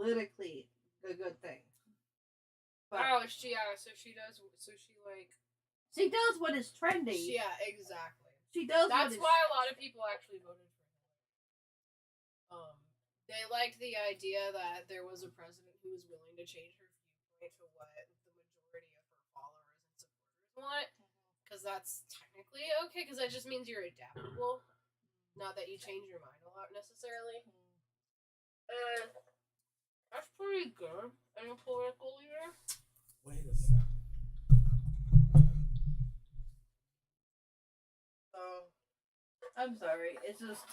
politically a good thing. But, oh, yeah, so she does, she does what is trendy. Yeah, exactly. She does That's why a lot of people actually voted for him. They liked the idea that there was a president who was willing to change her viewpoint to what the majority of her followers and supporters want. Because that's technically okay, because that just means you're adaptable. Not that you change your mind a lot, necessarily. That's pretty good. And a political leader. Wait a second. I'm sorry. It's just...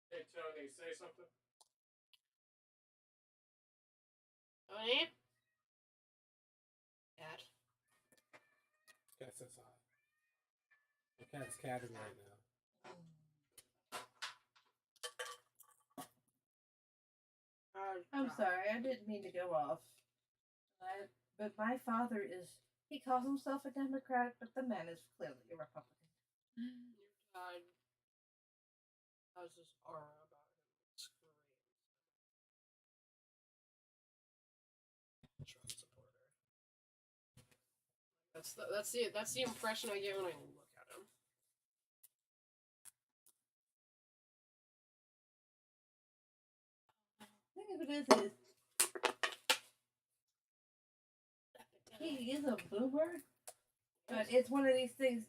Hey, Tony, say something. Tony? Cat. Cat says hi. The cat's catting right now. I'm sorry, I didn't mean to go off. But my father is... He calls himself a Democrat, but the man is clearly a Republican. Your dad has this aura about him. It's great. Trump supporter. That's the impression I get when I look at him. The thing of it is he is a boomer, but it's one of these things.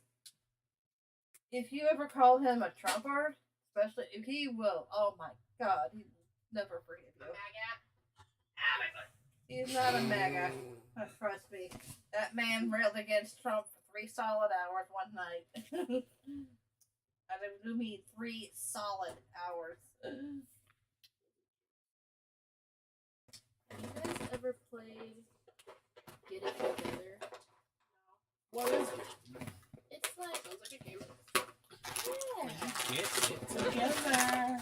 If you ever call him a Trumper, especially if he will, oh my God, he will never forgive you. He's not a MAGA. Trust me. That man railed against Trump for 3 solid hours one night. I mean 3 solid hours. Have you guys ever played Get It Together? What is it? It's like... Sounds like a game. Yeah. Get it together.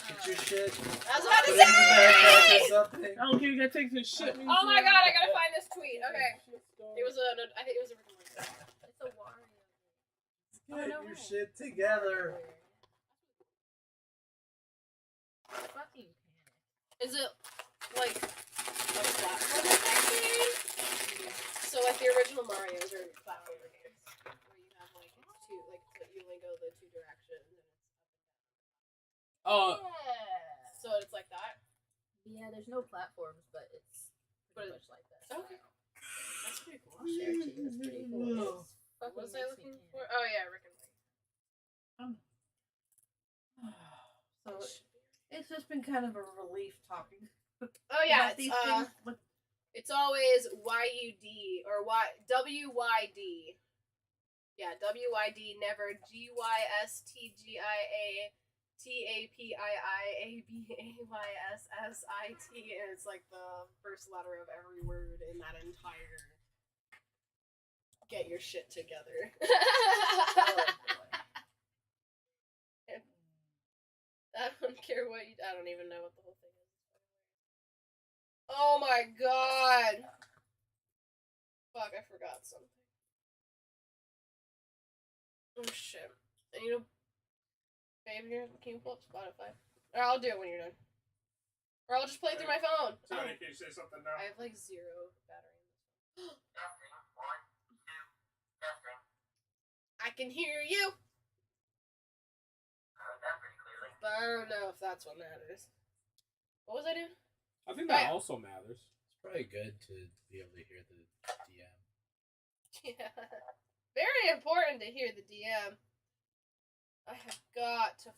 Get your shit. I was about to say! Oh, you gotta take this shit. Oh my God, I gotta find this tweet. Okay. It was I think it was a Rick and Morty. It's a Wario. Get your shit together. Fucking panic. Is it like a platformer game? So like the original Mario's are platformer games where you have like two, like you only go the 2 directions and it's Oh. Yeah. So it's like that. Yeah, there's no platforms, but it's pretty much like that. Okay. That's pretty cool. I'll share it to you. It's pretty cool. What was I looking for? Oh yeah, Rick and Morty. So it's just been kind of a relief talking. Oh yeah, about these things. It's always YUD or WYD. Yeah, WYD, never GYSTGIATAPIIABAYSSIT. It's like the first letter of every word in that entire get your shit together. I don't care what you... I don't even know what the whole thing is. Oh my God! Fuck, I forgot something. Oh shit. I need to... Babe, can you pull up Spotify? Or I'll do it when you're done. Or I'll just play through my phone. Tony, can you say something now? I have like 0 battery in this phone. I can hear you! But I don't know if that's what matters. What was I doing? I think that also matters. It's probably good to be able to hear the DM. Yeah. Very important to hear the DM. I have got to...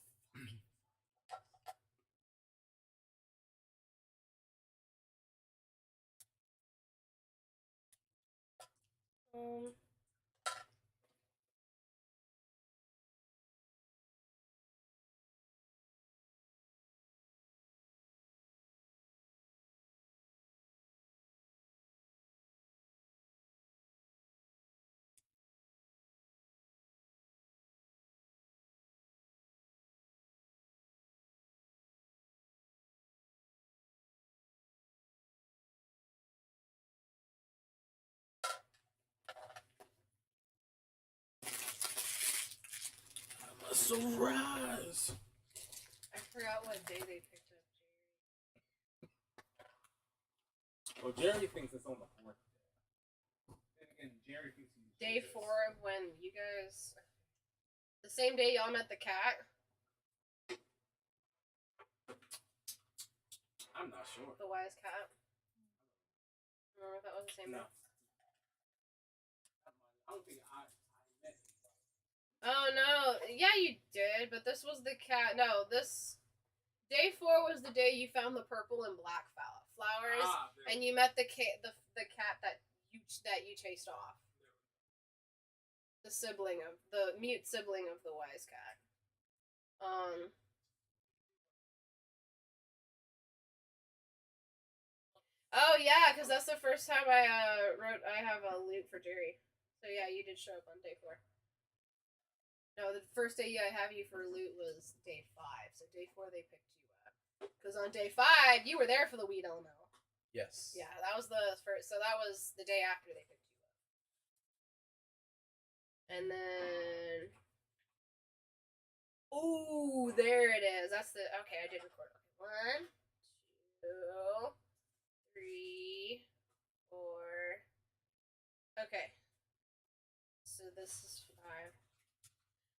Surprise! I forgot what day they picked up Jerry. Well, Jerry thinks it's on the 4th day. And again, Jerry thinks he's Day 4 of when you guys. The same day y'all met the cat. I'm not sure. The wise cat. Remember if that was the same No. day? I don't think I met him. Oh no. Yeah, you did, but this was the cat. No, this. Day 4 was the day you found the purple and black flowers, and you met the cat that you chased off. The mute sibling of the wise cat. Oh yeah, because that's the first time I wrote. I have a loot for Jerry. So yeah, you did show up on day 4. No, the first day I have you for loot was day 5. So day 4 they picked you up. Because on day 5 you were there for the weed elemental. Yes. Yeah, that was the first. So that was the day after they picked you up. And then. Ooh, there it is. That's the. Okay, I did record. Okay. 1, 2, 3, 4. Okay. So this is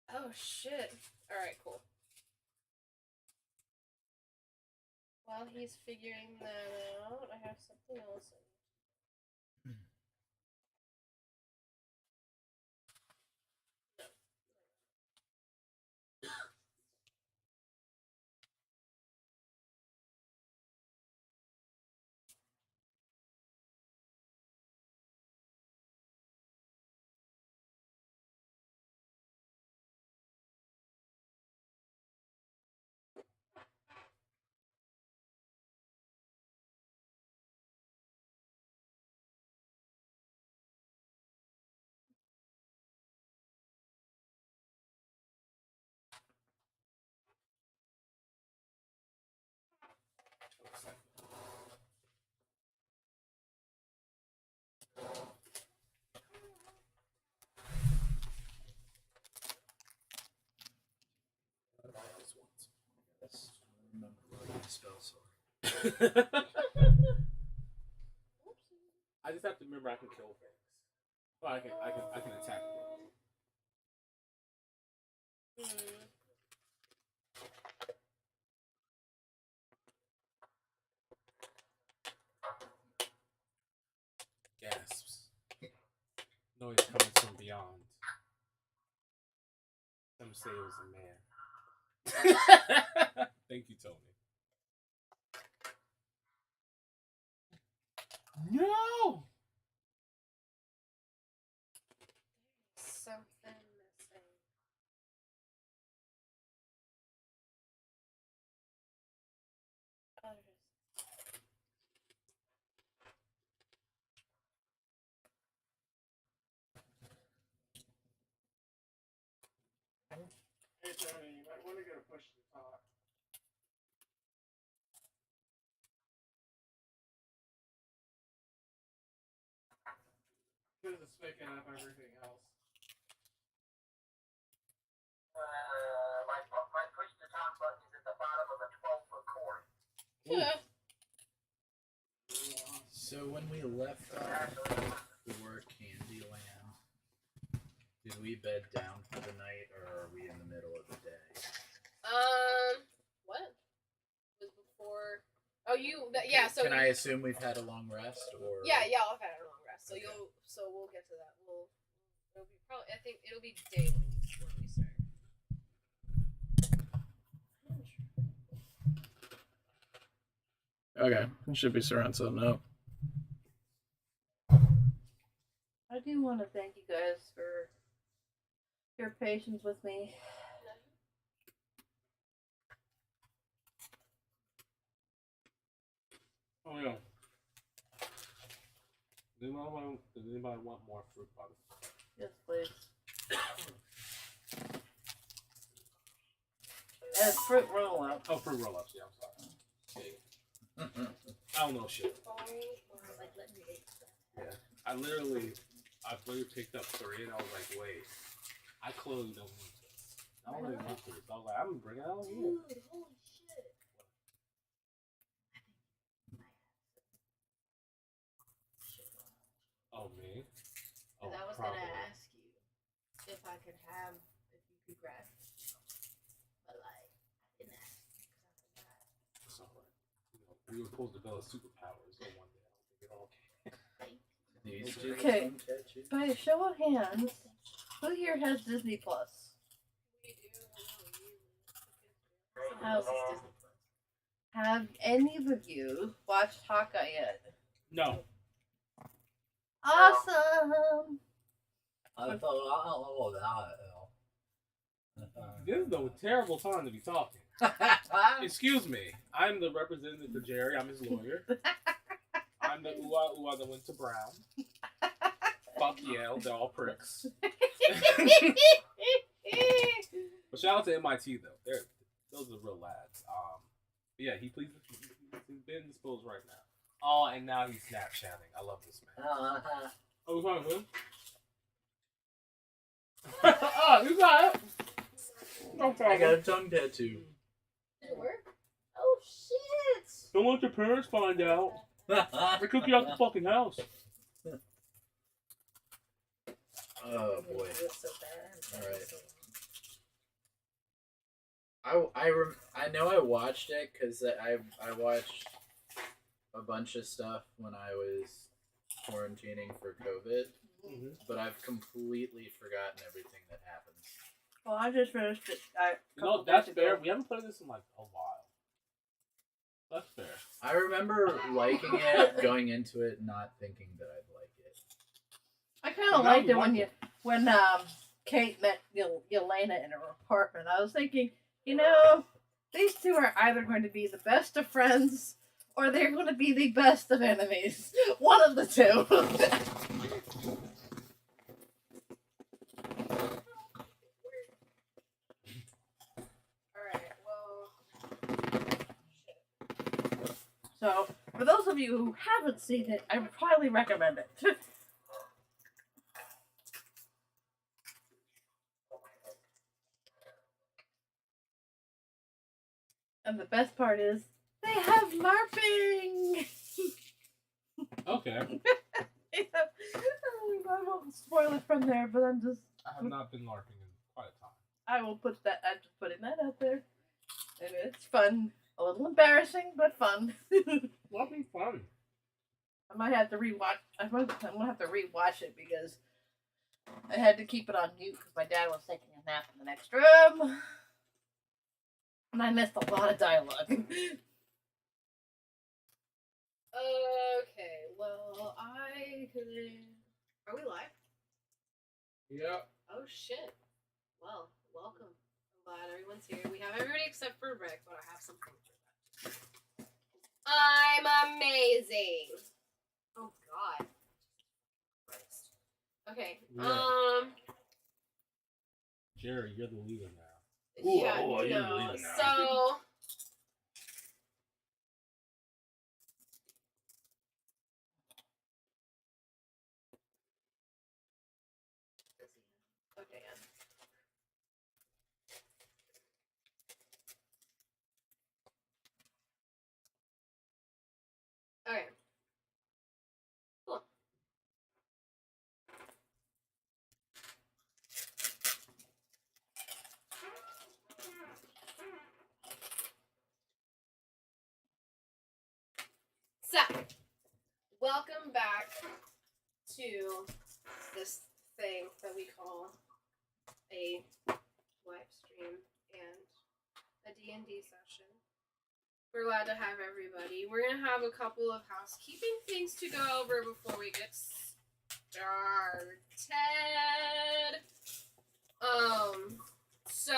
5. Oh shit. Alright, cool. While he's figuring that out, I have something else. Remember where my spells are. I just have to remember I can kill things. Well, I can attack things. Gasps. Noise coming from beyond. Some say it was a man. Thank you, Tony. No! Something missing. Oh, there it is. Hey, Tony, you might want to get a push to talk. Because it's picking up everything else. My push to talk button is at the bottom of a 12-foot cord. Yeah. So when we left for Candyland, did we bed down for the night, or are we in the middle of the day? What? Was before. Oh, yeah. So Can I assume we've had a long rest, or? Yeah, I've had a long rest. So Okay. we'll get to that. It'll be probably. I think it'll be day when we start. Okay, it should be surround sound now. I do want to thank you guys for your patience with me. Oh, yeah. Does anybody want more fruit butter? Yes, please. And fruit roll up. Oh, fruit roll-ups. Yeah, I'm sorry. I don't know shit. Yeah. I've literally picked up 3 and I was like, wait, I clearly don't need this. I don't know if you so I was like, I'm gonna bring it out here. Dude, holy shit. Oh, me? Oh, Because I was probably. gonna ask you if I could have, if you could grab me. But like, I didn't ask you because I forgot. It's alright. You know, we were supposed to develop superpowers, so one day I don't think it all came. Thank you. These two Okay. some tattoo. By a show of hands, who here has Disney Plus? We do. How- This is Disney Plus. Have any of you watched Hawkeye yet? No. Awesome! I thought I don't know This is a terrible time to be talking. that. Excuse me. I'm the representative for Jerry. I'm his lawyer. I'm the ooh-ah that went to Brown. Fuck Yale. They're all pricks. But shout out to MIT, though. Those are real lads. But yeah, he's been disposed right now. Oh, and now he's Snapchatting. I love this man. Oh, what's wrong with him? Oh, you got it. No I problem. got a tongue tattoo. Did it work? Oh shit! Don't let your parents find out. They cook you out the fucking house. Oh boy. It's so bad. All right. I know I watched it because I watched a bunch of stuff when I was quarantining for COVID, but I've completely forgotten everything that happened. Well, I just finished it. No, that's fair. We haven't played this in like a while. That's fair. I remember liking it, going into it, not thinking that I'd like it. I kind of liked it when Kate met Yelena in her apartment. I was thinking, you know, these two are either going to be the best of friends or they're going to be the best of enemies. One of the two. Alright, well. So, for those of you who haven't seen it, I would highly recommend it. And the best part is, they have LARPing! Okay. I won't spoil it from there, but I I have not been LARPing in quite a time. I'm just putting that out there. And it's fun. A little embarrassing, but fun. LARPing's fun. I might have to rewatch. I'm gonna have to rewatch it because I had to keep it on mute because my dad was taking a nap in the next room, and I missed a lot of dialogue. Okay, well, are we live? Yeah. Oh shit. Well, welcome. I'm glad everyone's here. We have everybody except for Rick, but I have something for that. I'm amazing. Oh god. Christ. Okay. Yeah. Jerry, you're the leader now. Yeah, you're the no. leader now. So okay, yeah. Okay. Cool. So, welcome back to this thing that we call a live stream and a D&D session. We're glad to have everybody. We're going to have a couple of housekeeping things to go over before we get started. So,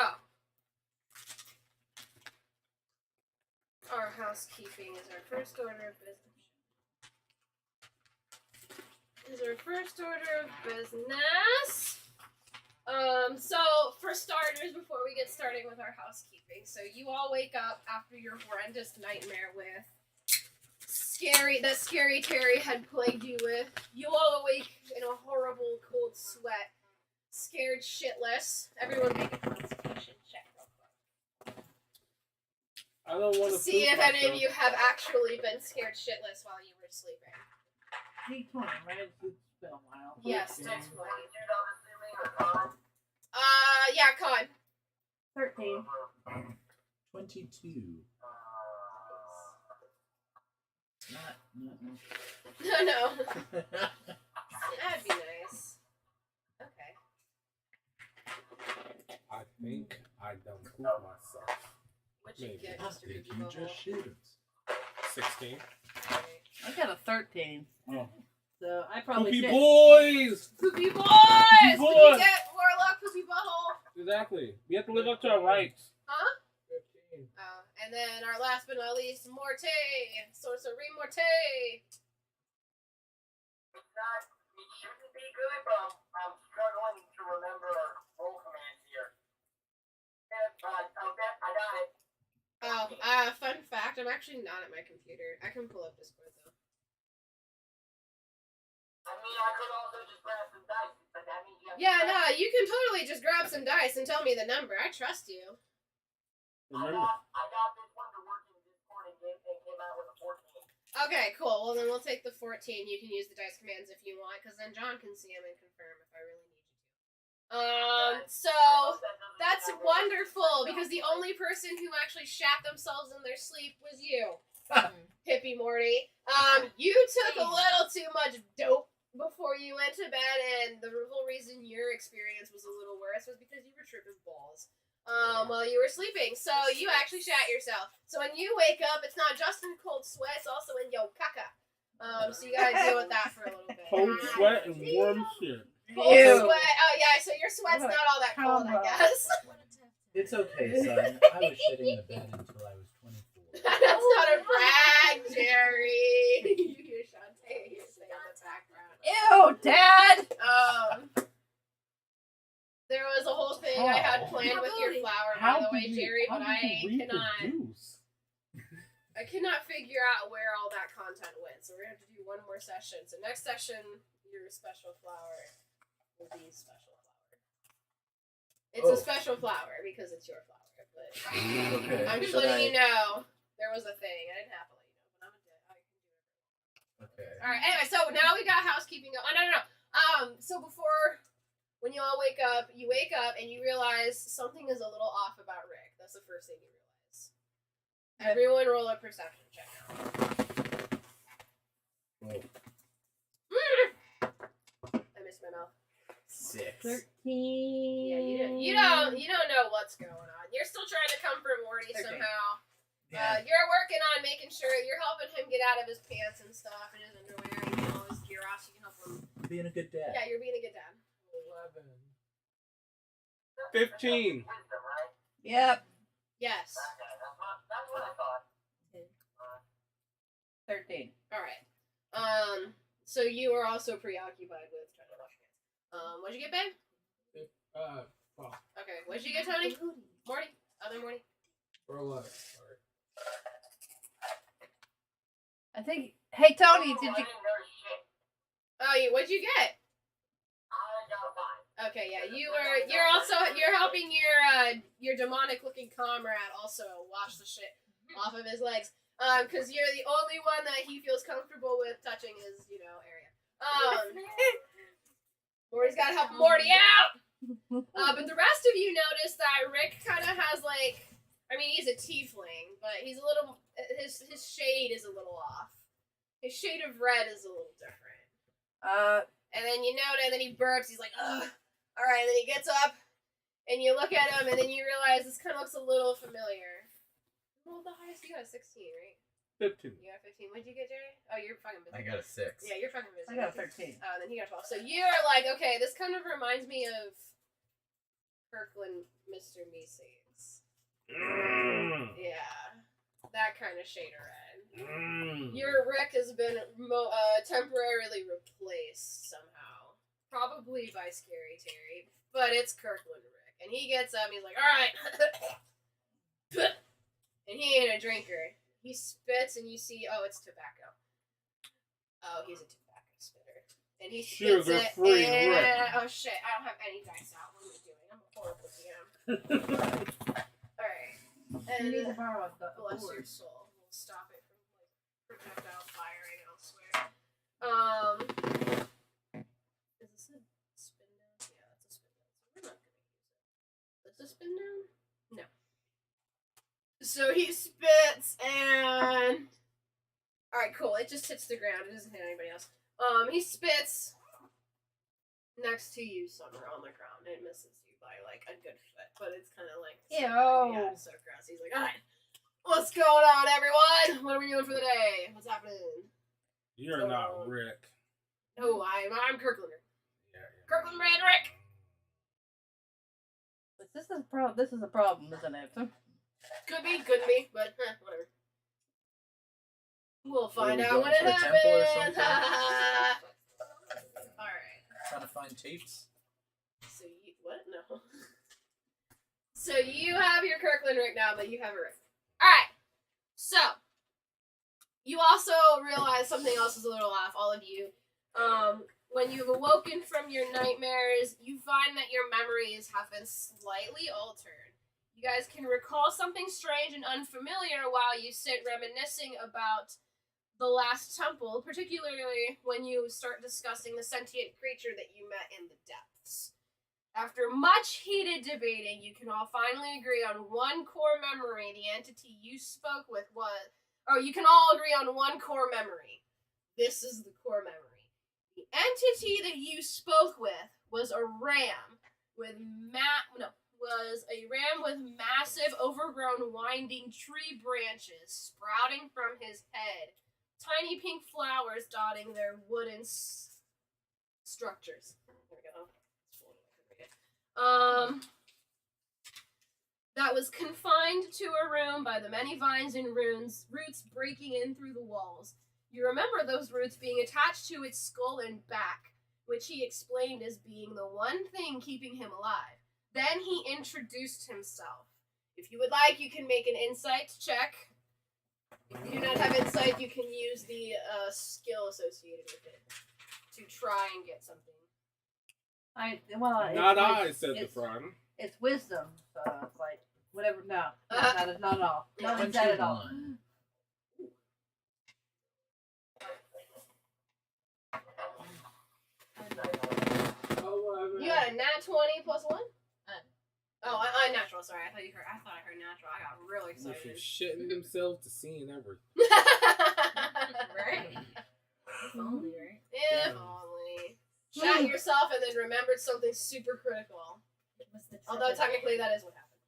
our housekeeping is our first order of business. So for starters, before we get started with our housekeeping, so you all wake up after your horrendous nightmare with that Scary Terry had plagued you with. You all awake in a horrible cold sweat, scared shitless. Everyone make a constitution check real quick. I don't want to See if any of you have actually been scared shitless while you were sleeping. D20, right? It's been a while. Yes, Dude, that's right. I'm assuming or con? Yeah, con. 13. 22. Not. No. That'd be nice. Okay. I think I done pooped myself. What'd you Maybe. get, I Mr. think Biggie you Butthole? just shit. 16. I got a 13. Oh. So I probably Poopy should. boys! Poopy boys! Poopy What do you boys! get, Warlock Poopy Butthole? Exactly. We have to live up to our rights. Huh? 15. And then our last but not least, Morty. Sorcery Morty. It's not, it shouldn't be good, but I'm struggling to remember roll commands here. I got it. Fun fact, I'm actually not at my computer. I can pull up Discord though. I mean, I could also just grab some dice, but that means you have Yeah, to no, you can totally just grab some dice and tell me the number. I trust you. Remember? I got this one to work in Discord and came out with a 14. Okay, cool. Well, then we'll take the 14. You can use the dice commands if you want, because then John can see them and confirm if I really need you to. So that's wonderful, because the only person who actually shat themselves in their sleep was you, Hippie Morty. You took a little too much dope before you went to bed, and the whole reason your experience was a little worse was because you were tripping balls while you were sleeping. So you actually shat yourself. So when you wake up, it's not just in cold sweat, it's also in yo caca. So you gotta deal with that for a little bit. Cold sweat and warm shit. Cold Ew. sweat. Oh yeah, so your sweat's not all that cold, I Combo. guess. It's okay, son. I was shitting the bed until I was 24. That's not a brag, Jerry. You hear Shantae say in the background. Ew, Dad! There was a whole thing I had planned with your flower, by the way, Jerry, but I cannot figure out where all that content went. So we're gonna have to do one more session. So next session, your special flower will be special flower. It's a special flower because it's your flower, but Okay. I'm just should letting I- you know there was a thing. I didn't have to let you know, but I can do it. Okay. All right. Anyway, so now we got housekeeping. Oh no. So before, when you all wake up, and you realize something is a little off about Rick. That's the first thing you realize. Everyone, roll a perception check now. Oh, I missed my mouth. 6. 13. Yeah, you don't know what's going on. You're still trying to comfort Morty 13. somehow. Yeah. You're working on making sure you're helping him get out of his pants and stuff and his underwear and all his gear off so you can help him. Being a good dad. Yeah, you're being a good dad. 15. Wisdom, right? Yep. Yes. Okay, that's what I thought. 13. All right. So you are also preoccupied with trying to wash your hands. What'd you get, babe? Well, Okay. What'd you get, Tony? Morty? Other Morty? for 11. Sorry. I think. Hey, Tony, I did you. didn't notice shit. Oh, what'd you get? I got a 5. Okay, yeah. You're helping your demonic looking comrade also wash the shit off of his legs. Because you're the only one that he feels comfortable with touching his, area. Morty's gotta help Morty out! But the rest of you notice that Rick kind of has he's a tiefling, but he's a little, his shade is a little off. His shade of red is a little different. And then you notice, and then he burps, he's like, ugh. Alright, and then he gets up, and you look at him, and then you realize this kind of looks a little familiar. Well, the highest you got a 16, right? 15. You got 15. What'd you get, Jerry? Oh, you're fucking busy. I got a 6. Yeah, you're fucking busy. I got a 13. Then he got 12. So you're like, okay, this kind of reminds me of Kirkland Mr. Meeseeks. Yeah. That kind of shade of red. Your Rick has been temporarily replaced somehow. Probably by Scary Terry. But it's Kirkland Rick. And he gets up and he's like, alright. And he ain't a drinker. He spits and you see, oh, it's tobacco. Oh, he's a tobacco spitter. And he spits Sugar-free it. Rick. And, oh shit! I don't have any dice out. What am I doing? I'm a horrible DM. All right. You need to And borrow the bless your board. soul. We'll stop it from like projectile firing elsewhere. Is this a spin down? Yeah, that's a spin down. So we're not gonna use it. Is this a spin down? No. So he spits and. All right, cool. It just hits the ground. It doesn't hit anybody else. He spits next to you, Summer, on the ground. It misses you by like a good foot, but it's kind of like Ew. yeah, so gross. He's like, all right, what's going on, everyone? What are we doing for the day? What's happening? You're not Rick. No, I'm Kirklander. Yeah. Kirkland Brand Rick. But this is a problem, isn't it? Could be, couldn't be, but whatever. We'll find we out when it going to a temple or happens. something? All right. Trying to find tapes. So you what? No. So you have your Kirkland Rick now, but you have a Rick. All right. So you also realize something else is a little off, all of you. When you've awoken from your nightmares, you find that your memories have been slightly altered. You guys can recall something strange and unfamiliar while you sit reminiscing about the last temple, particularly when you start discussing the sentient creature that you met in the depths. After much heated debating, you can all finally agree on one core memory the entity you spoke with was... Or you can all agree on one core memory. This is the core memory. The entity that you spoke with was a ram with massive, overgrown, winding tree branches sprouting from his head. Tiny pink flowers dotting their wooden structures. There we go. That was confined to a room by the many vines and roots breaking in through the walls. You remember those roots being attached to its skull and back, which he explained as being the one thing keeping him alive. Then he introduced himself. If you would like, you can make an insight check. If you do not have insight, you can use the skill associated with it to try and get something. Said the front. It's wisdom, so it's like whatever. No, not at all. Not Yeah. that at all. You got a nat 20 plus 1? Oh, unnatural. Sorry, I thought I heard natural. I got really If you're excited. shitting themselves to seeing everything. Right? If only, right? If only. Shot yourself and then remembered something super critical. Although technically that is what happened.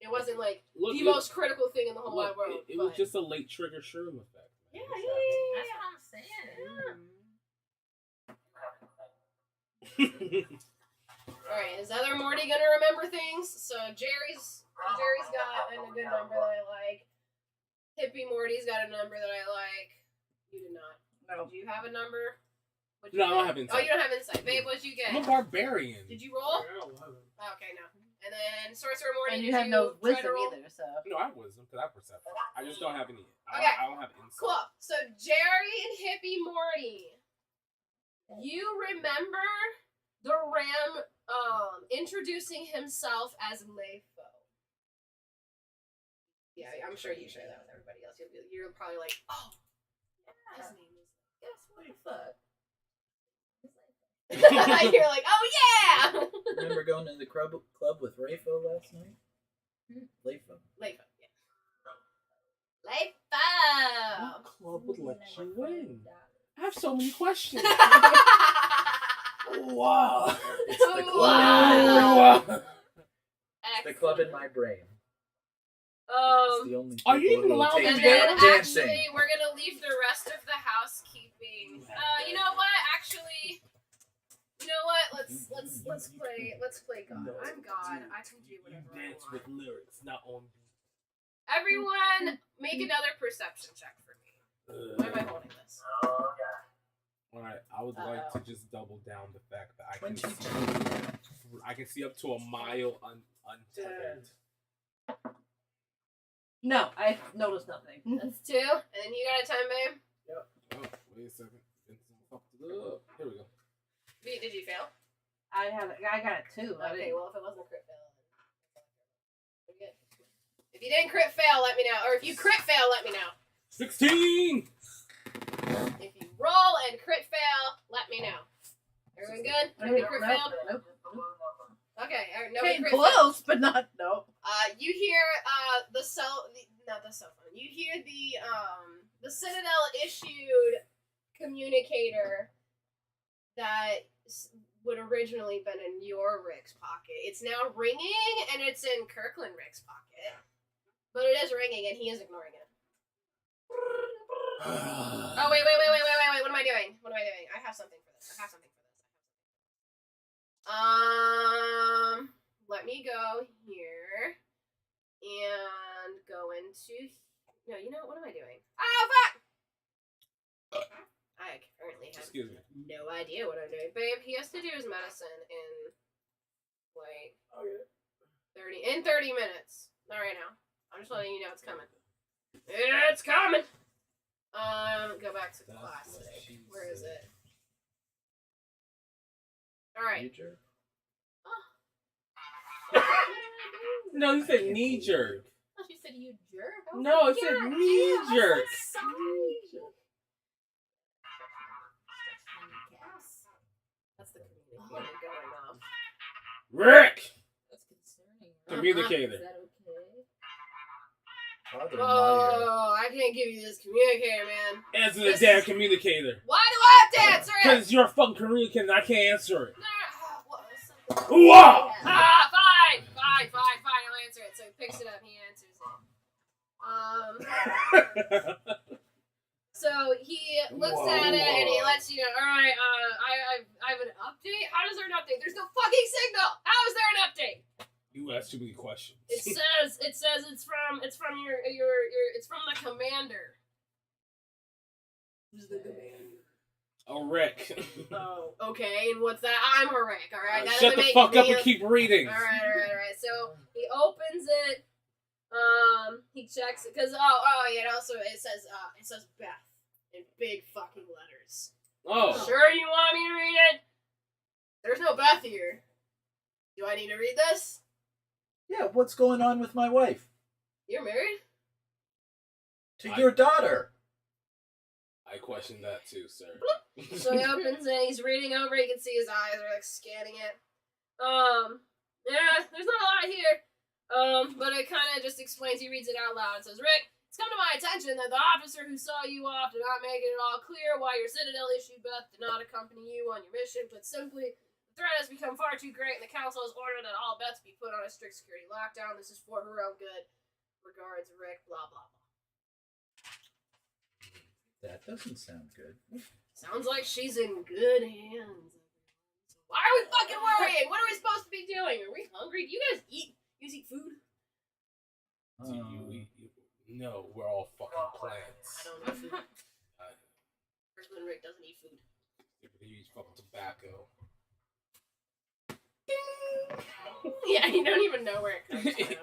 It wasn't like the most critical thing in the whole wide world. It was just a late trigger shroom effect. Yeah. That's what I'm saying. Alright, is other Morty gonna remember things? So Jerry's got a good number that I like. Hippie Morty's got a number that I like. You do not. No. Do you have a number? No, I don't have insight. Oh, you don't have insight. Babe, what'd you get? I'm a barbarian. Did you roll? Okay, no. And then Sorcerer Morty, And did you have no try to wisdom roll? either, so. No, I have wisdom because I have perception. I just don't have any. Okay. I don't have insight. Cool. So Jerry and Hippie Morty, you remember the ram introducing himself as Lefo. Yeah, I'm sure you share that with everybody else. You're probably like, oh, his name is. Guess what the fuck? You're like, oh yeah. Remember going to the club with Rayfo last night? Lefo. Lefo, yeah. What club would let you in? I have so many questions. Lefo. Wow. It's the club. Wow. The club in my brain. It's the only Are you people even who allowed take to And do me then out dancing. actually, we're gonna leave the rest of the housekeeping. You know what? Actually, you know what? Let's play God. I'm God. I can do whatever I dance want. with lyrics, not on beat. Everyone, make another perception check for me. Why am I holding this? Alright, I would like to just double down the fact that I can see up to a mile untethered. No, I noticed nothing. That's 2, and then you got a 10, babe. Oh, wait a second. Here we go. Did you fail? I got it too. Okay, well, if it wasn't a crit fail, then if you didn't crit fail, let me know. Or if you crit fail, let me know. 16! If you roll and crit fail, let me know. Everyone good? Nobody crit failed? Nope. Okay, nobody Came crit close, but not nope. You hear not the cell phone. You hear the Citadel issued communicator that would originally been in your Rick's pocket. It's now ringing and it's in Kirkland Rick's pocket, but it is ringing and he is ignoring it. Oh wait! What am I doing? I have something for this. Let me go here and go into. No, you know what am I doing? Oh fuck! I currently have Excuse me. no idea what I'm doing, babe. He has to do his medicine in like 30 minutes. Not right now. I'm just letting you know it's coming. It's coming. Go back to classic. Where is it? All right. Future? No, you said knee jerk. Oh, she said you jerk. I was No, like, it said yeah, knee I am. I'm jerk. so sorry. That's the communicator going off. Rick! That's concerning. Communicator. Is that okay? Father Meyer. Oh, I can't give you this communicator, man. Answer the damn communicator. Why do I have to answer it? Because you're a fucking communicator and I can't answer it. Whoa! Whoa! Fine. I'll answer it. So he picks it up. He answers it. So he looks at it and he lets you know. All right. I have an update. How is there an update? There's no fucking signal. How is there an update? You asked too many questions. It says it's from the commander. Who's the commander? Oh, Rick. Oh, okay. And what's that? I'm a Rick. All right. That Shut doesn't the make fuck up me and keep reading. All right. So he opens it. He checks it because yeah. It says Beth in big fucking letters. Oh. Sure, you want me to read it? There's no Beth here. Do I need to read this? Yeah, what's going on with my wife? You're married? To your daughter. I question that too, sir. So he opens it. He's reading over. You can see his eyes are like scanning it. Yeah, there's not a lot here. But it kind of just explains. He reads it out loud. It says, Rick, it's come to my attention that the officer who saw you off did not make it at all clear why your Citadel issued Beth did not accompany you on your mission. Put simply, the threat has become far too great, and the council has ordered that all Beths be put on a strict security lockdown. This is for her own good. Regards, Rick. Blah blah blah. That doesn't sound good. Sounds like she's in good hands. Why are we fucking worrying? What are we supposed to be doing? Are we hungry? Do you guys eat? You guys eat food? Do you eat? No, we're all fucking plants. I don't eat food. Person Rick doesn't eat food. He eats fucking tobacco. Yeah, you don't even know where it comes from.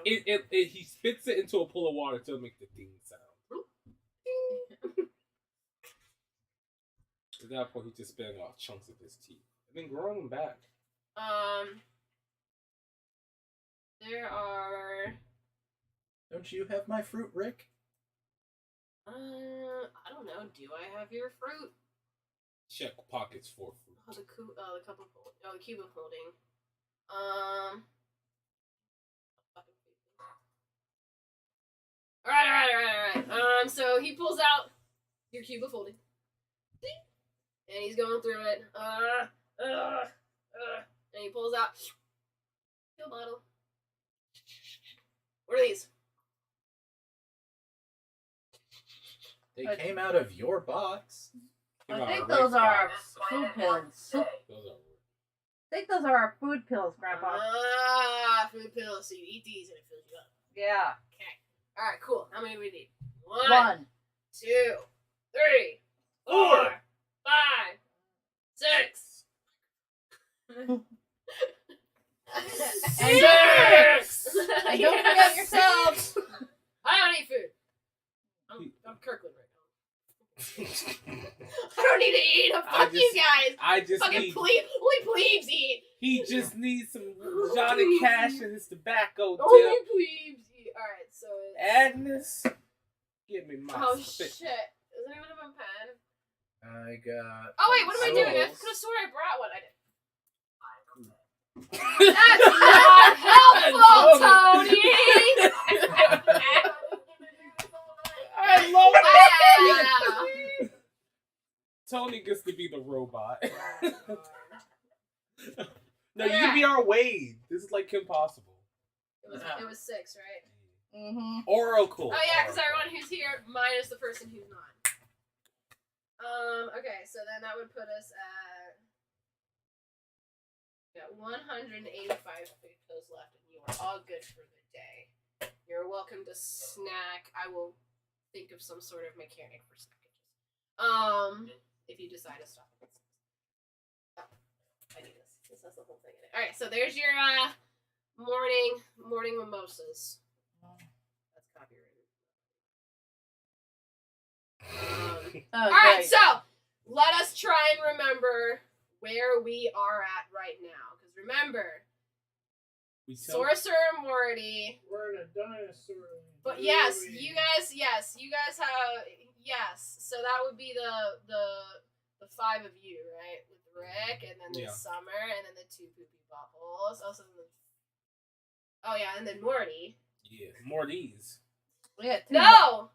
He spits it into a pool of water to make the ding sound. At that point, he's just spitting off chunks of his teeth and then growing them back. There are. Don't you have my fruit, Rick? I don't know. Do I have your fruit? Check pockets for fruit. Oh, the cup of holding. Oh, the cube of holding. All right. So he pulls out your cube of holding, and he's going through it. And he pulls out pill bottle. What are these? They came out of your box. I think those are food pills. I think those are our food pills, Grandpa. Food pills. So you eat these and it fills you up. Yeah. Okay. All right. Cool. How many do we need? 1, 2, 3, 4, 5, 6. And don't forget yourselves. I don't eat food. I'm Kirkland right I don't need to eat. Fuck you guys. I just Fucking need. only plebes eat. He just needs some Johnny Cash in his tobacco dip. Only plebes eat. Alright, so it's... Agnes, give me my Oh spit. shit. Does anyone have a pen? I got. Oh wait, what am I doing? I Souls. could have swore I brought one. I did. That's not helpful, Tony! I love Ah. Tony gets to be the robot. Oh, No, you can be our Wade. This is like Kim Possible. it was 6, right? Mm-hmm. Oracle. Oh yeah, because everyone who's here minus the person who's not. Okay, so then that would put us at 185 food pills left, and you are all good for the day. You're welcome to snack. I will think of some sort of mechanic for snackages. If you decide to stop. Oh, I need this. This has the whole thing in it. All right, so there's your morning mimosas. That's copyrighted. Oh, All right, great. so let us try and remember where we are at right now. Because remember, We tell- Sorcerer Morty. We're in a dinosaur. But yes, you guys have so that would be the 5 of you, right? With Rick, and then the Yeah. Summer, and then the 2 poopy buttholes. Also, oh yeah, and then Morty. Yeah, Morty's. Yeah, No,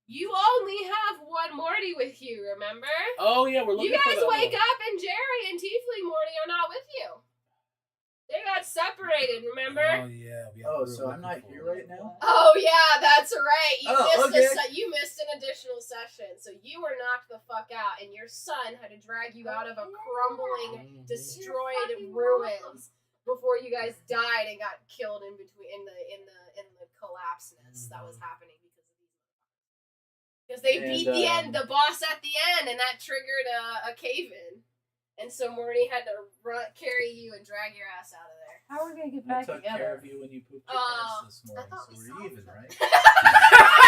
you only have one Morty with you. Remember? Oh yeah, we're looking You for guys the wake up, and Jerry and Tiefling Morty are not with you. They got separated. Remember? Oh yeah. Oh, so I'm not here right now? Oh yeah, that's right. You Oh, missed okay. you missed an additional session, so you were knocked the fuck out, and your son had to drag you out of a crumbling, destroyed ruins before you guys died and got killed in between in the collapseness that was happening because they And, beat the boss at the end, and that triggered a cave in, and so Morty had to carry you and drag your ass out of there. How are we gonna get I back took care together? of you when you pooped your pants this morning, thought so we we're saw even, each other. right?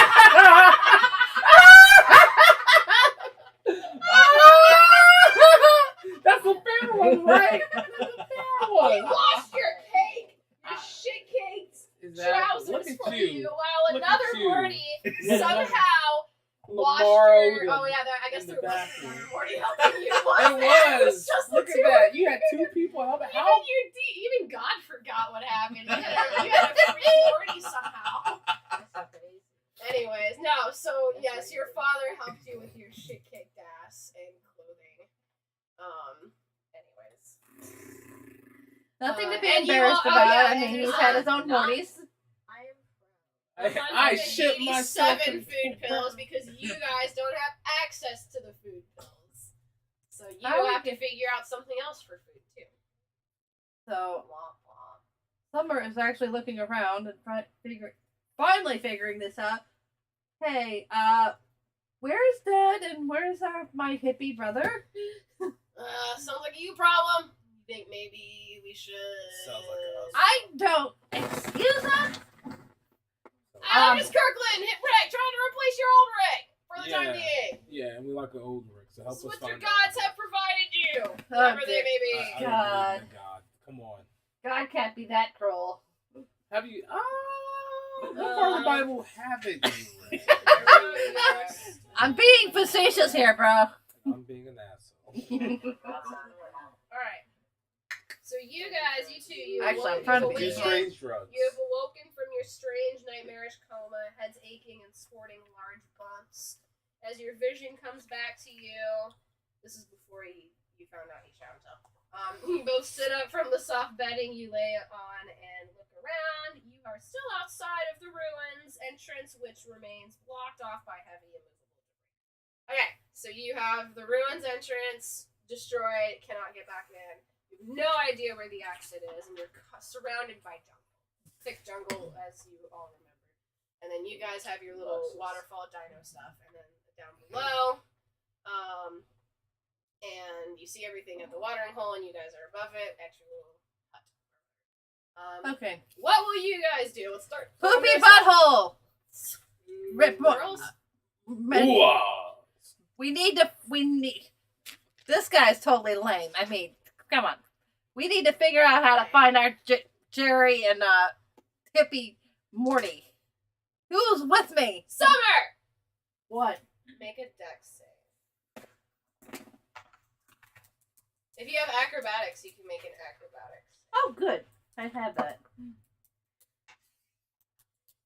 That's a fair one, right? You lost your cake, your shit cakes. Trousers Look for at you, you. while Look another at you. Morty somehow washed Lamar your. Odom Oh yeah, I guess in the there was bathroom. another Morty helping you. It It was. just Look the at two. that. You had 2 people helping. How? Even God forgot what happened. You had a free Morty somehow. Anyways, no. So yes, your father helped you with your shit kicked ass and clothing. Anyways. Nothing to be and you embarrassed all- about. yeah, I and mean, there's he's had his not- own Mortys. I shit myself. 187 food pills because you guys don't have access to the food pills. So you How have we to figure out something else for food too. So Womp womp. Summer is actually looking around and finally figuring this out. Hey, where's Dad and where's my hippie brother? Sounds like a you problem. You think maybe we should? Sounds like us. I don't. Excuse us. I'm just Kirkland, hit Rick, trying to replace your old Rick for the time Yeah. being. Yeah, and we like an old Rick, so help This is us what your find gods out. have provided you. Oh, Whatever they dear. may be. I God. believe in God. Come on. God can't be that cruel. Have you? What part of the Bible haven't you read? I'm being facetious here, bro. I'm being an asshole. Alright. So you guys, you two, you Actually, I'm awoke- trying to you've be Do awakened- strange drugs. You have awoken from your strange nightmarish coma, heads aching and sporting large bumps. As your vision comes back to you, this is before you found out you shot himself. You both sit up from the soft bedding you lay on and look around. You are still outside of the ruins entrance, which remains blocked off by heavy immovable debris. Okay, so you have the ruins entrance destroyed, cannot get back in. You have no idea where the exit is, and you're surrounded by jungle. Thick jungle, as you all remember. And then you guys have your little waterfall dino stuff, and then down below, and you see everything at the watering hole, and you guys are above it at your little hut. Okay. What will you guys do? Let's start. Poopy butthole. Rip more. Girls? Men- Ooh-ah. We need. This guy's totally lame. I mean, come on. We need to figure out how to find our Jerry and hippie Morty. Who's with me? Summer! What? Make a dex save. If you have acrobatics, you can make an acrobatics. Oh, good. I have that.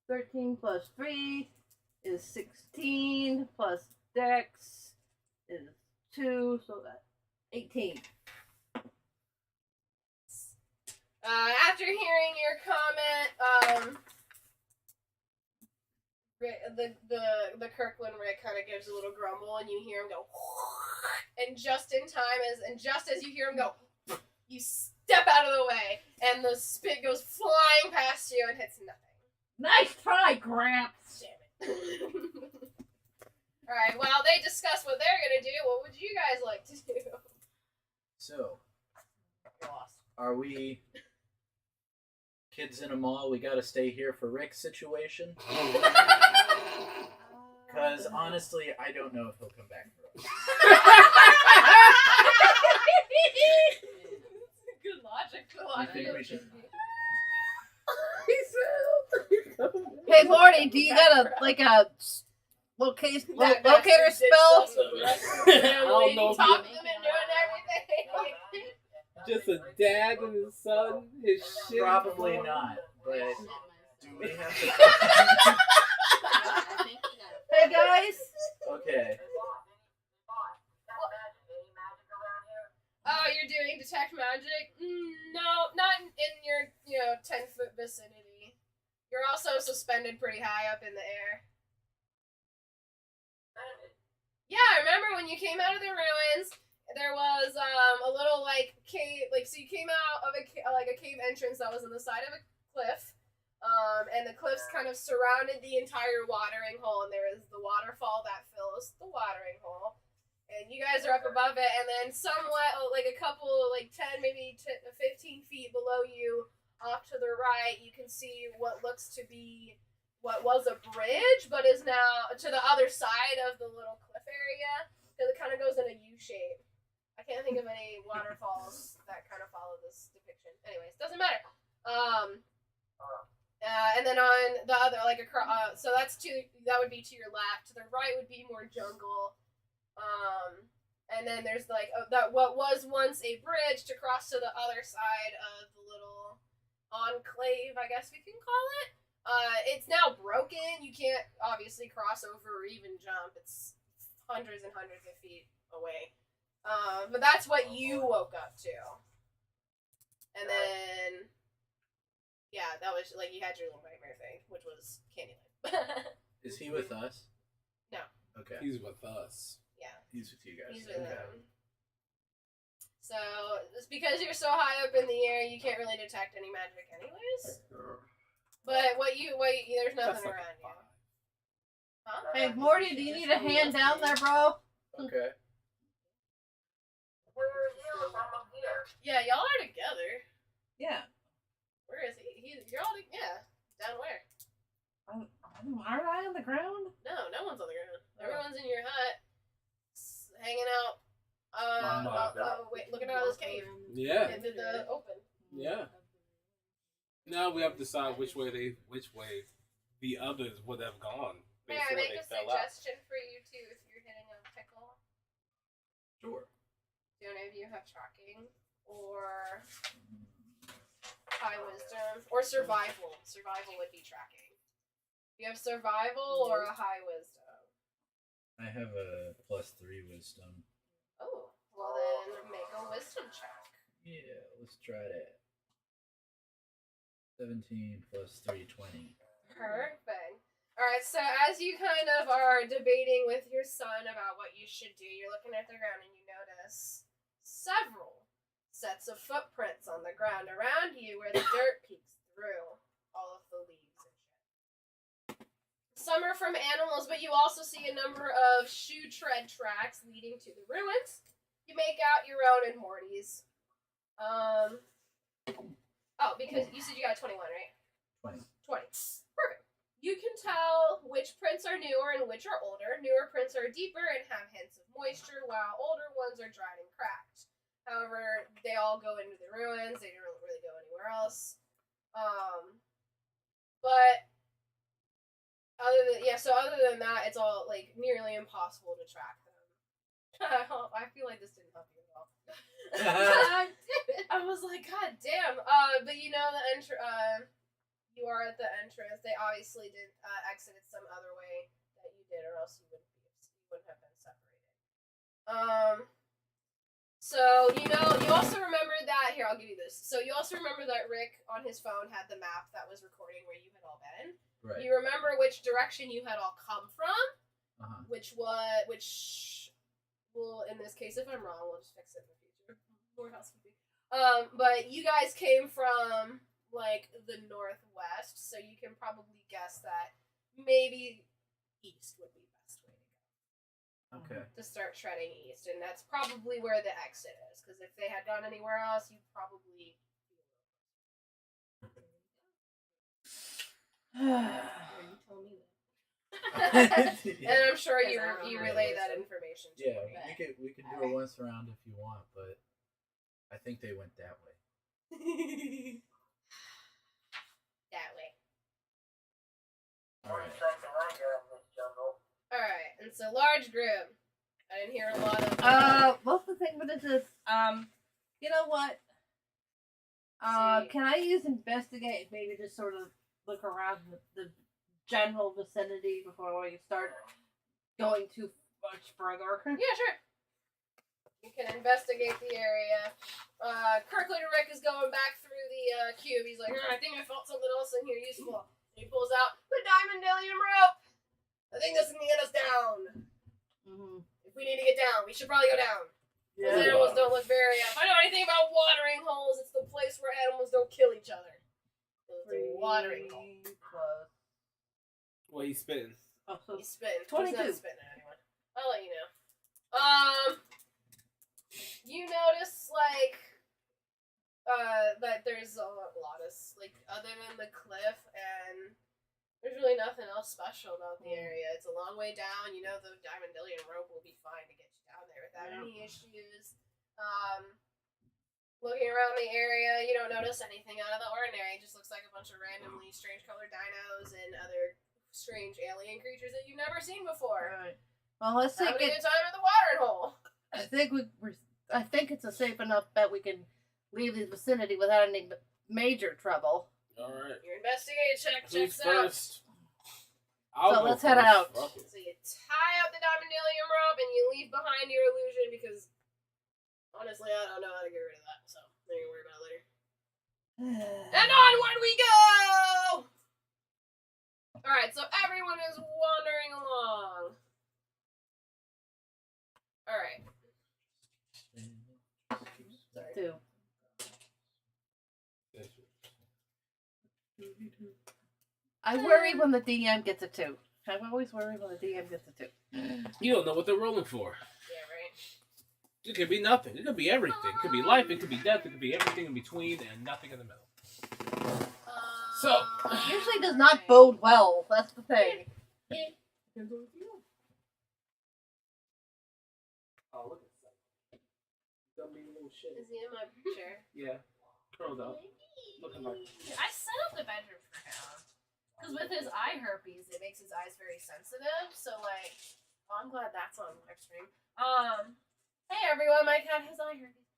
13 plus 3 is 16 plus Dex is 2, so that's 18. After hearing your comment, the Kirkland Rick kind of gives a little grumble, and you hear him go, and just as you hear him go, you step out of the way, and the spit goes flying past you and hits nothing. Nice try, Gramps. Damn it. Alright, while they discuss what they're gonna do, what would you guys like to do? So, You're lost. are we kids in a mall? We gotta stay here for Rick's situation? Because honestly, I don't know if he'll come back for us. Good logic. I think we should. Hey, Morty, do you got a locator spell? I don't know if Talk you- them into everything. Just a dad and his son, his shit. Probably not, but do we have to? Hey, guys. Okay. Oh, you're doing detect magic? No, not in your 10-foot vicinity. You're also suspended pretty high up in the air. Yeah, remember when you came out of the ruins? There was a little cave, so you came out of a cave entrance that was on the side of a cliff, and the cliffs kind of surrounded the entire watering hole, and there is the waterfall that fills the watering hole, and you guys are up above it, and then somewhat a couple 10 maybe 15 feet below you, off to the right, you can see what looks to be what was a bridge, but is now to the other side of the little cliff area, because it kind of goes in a U shape. I can't think of any waterfalls that kind of follow this depiction. Anyways, doesn't matter. And then on the other, so that would be to your left. To the right would be more jungle. And then there's that what was once a bridge to cross to the other side of the little enclave, I guess we can call it. It's now broken. You can't obviously cross over or even jump. It's hundreds and hundreds of feet away. But that's what you woke up to. And then, yeah, that was you had your little nightmare thing, which was Candyland. Is he with us? No. Okay. He's with us. Yeah. He's with you guys. He's with Okay. them. So, it's because you're so high up in the air, you can't really detect any magic anyways. But there's nothing around you. Huh? Hey, Morty, do you need a hand down there, bro? Okay. Where are you? I'm up here. Yeah, y'all are together. Yeah. Where is he? You're all down where? Aren't I on the ground? No one's on the ground. Everyone's in your hut, hanging out. Looking out of this cave Yeah. into the open. Yeah. Now we have to decide which way the others would have gone. May based I on where make they a fell out. suggestion for you too if you're hitting a pickle? Sure. Do any of you have tracking or high wisdom or survival? Survival would be tracking. Do you have survival or a high wisdom? I have a +3 wisdom. Oh, well then make a wisdom check. Yeah, let's try that. 17 + 3, 20. Perfect. Alright, so as you kind of are debating with your son about what you should do, you're looking at the ground and you notice several sets of footprints on the ground around you where the dirt peeks through all of the leaves and shit. Some are from animals, but you also see a number of shoe tread tracks leading to the ruins. You make out your own and Morty's. Because you said you got 21, right? 20. 20. Perfect. You can tell which prints prints are newer and which are older. Newer prints are deeper and have hints of moisture, while older ones are dried and cracked. However, they all go into the ruins. They don't really go anywhere else. But other than that, it's all like nearly impossible to track them. I feel like this didn't help you at all. I was like, God damn. But you know you are at the entrance. They obviously did exit it some other way that you did, or else you wouldn't have been separated. So you also remember that here. I'll give you this. So you also remember that Rick on his phone had the map that was recording where you had all been. Right. You remember which direction you had all come from. Which will, in this case, if I'm wrong, we'll just fix it in the future. More housekeeping. But you guys came from like the northwest, so you can probably guess that maybe east would be the best way to go. Okay. To start treading east, and that's probably where the exit is. Because if they had gone anywhere else, you'd probably. You tell me that. And I'm sure you relay that information to Yeah, me. we could do a once around if you want, but I think they went that way. That way. All right. Alright, and so large group. I didn't hear a lot of What's the thing with this is, you know what? Can I use investigate, maybe just sort of look around the general vicinity before we start going too much further? Yeah, sure. You can investigate the area. Kirkland Rick is going back through the cube. He's like, I think I felt something else in here useful. And he pulls out the diamondillium rope. I think this is gonna get us down. Mm-hmm. If we need to get down, we should probably go down. Yeah. Those animals don't look very. If I know anything about watering holes, it's the place where animals don't kill each other. It's a watering hole. Well, he's spitting. Oh, so He's spitting. 22. He's not spitting at anyone. I'll let you know. You notice that there's a lot of other than the cliff, and there's really nothing else special about the area. It's a long way down. You know the diamondillion rope will be fine to get you down there without any issues. Looking around the area, you don't notice anything out of the ordinary. It just looks like a bunch of randomly strange colored dinos and other strange alien creatures that you've never seen before. Alright. Well, let's take Having a it. good time at the watering hole. I think it's a safe enough bet we can leave the vicinity without any major trouble. Alright. Your investigative check Who's checks out. first? So let's head out. Fuck it. So you tie up the diamondillium rope and you leave behind your illusion because honestly I don't know how to get rid of that, so there you worry about it later. And onward we go! Alright, so everyone is wandering along. Alright. Sorry. Two. I worry when the DM gets a 2. I'm always worried when the DM gets a 2. You don't know what they're rolling for. Yeah, right. It could be nothing. It could be everything. It could be life. It could be death. It could be everything in between and nothing in the middle. So Usually does not bode well. That's the thing. Oh, look at that. Dummy little shit. Is he in my chair? Yeah. Curled up. Looking like. I set up the bedroom for him. Because with his eye herpes, it makes his eyes very sensitive. So, I'm glad that's on live stream. Hey everyone, my cat has eye herpes.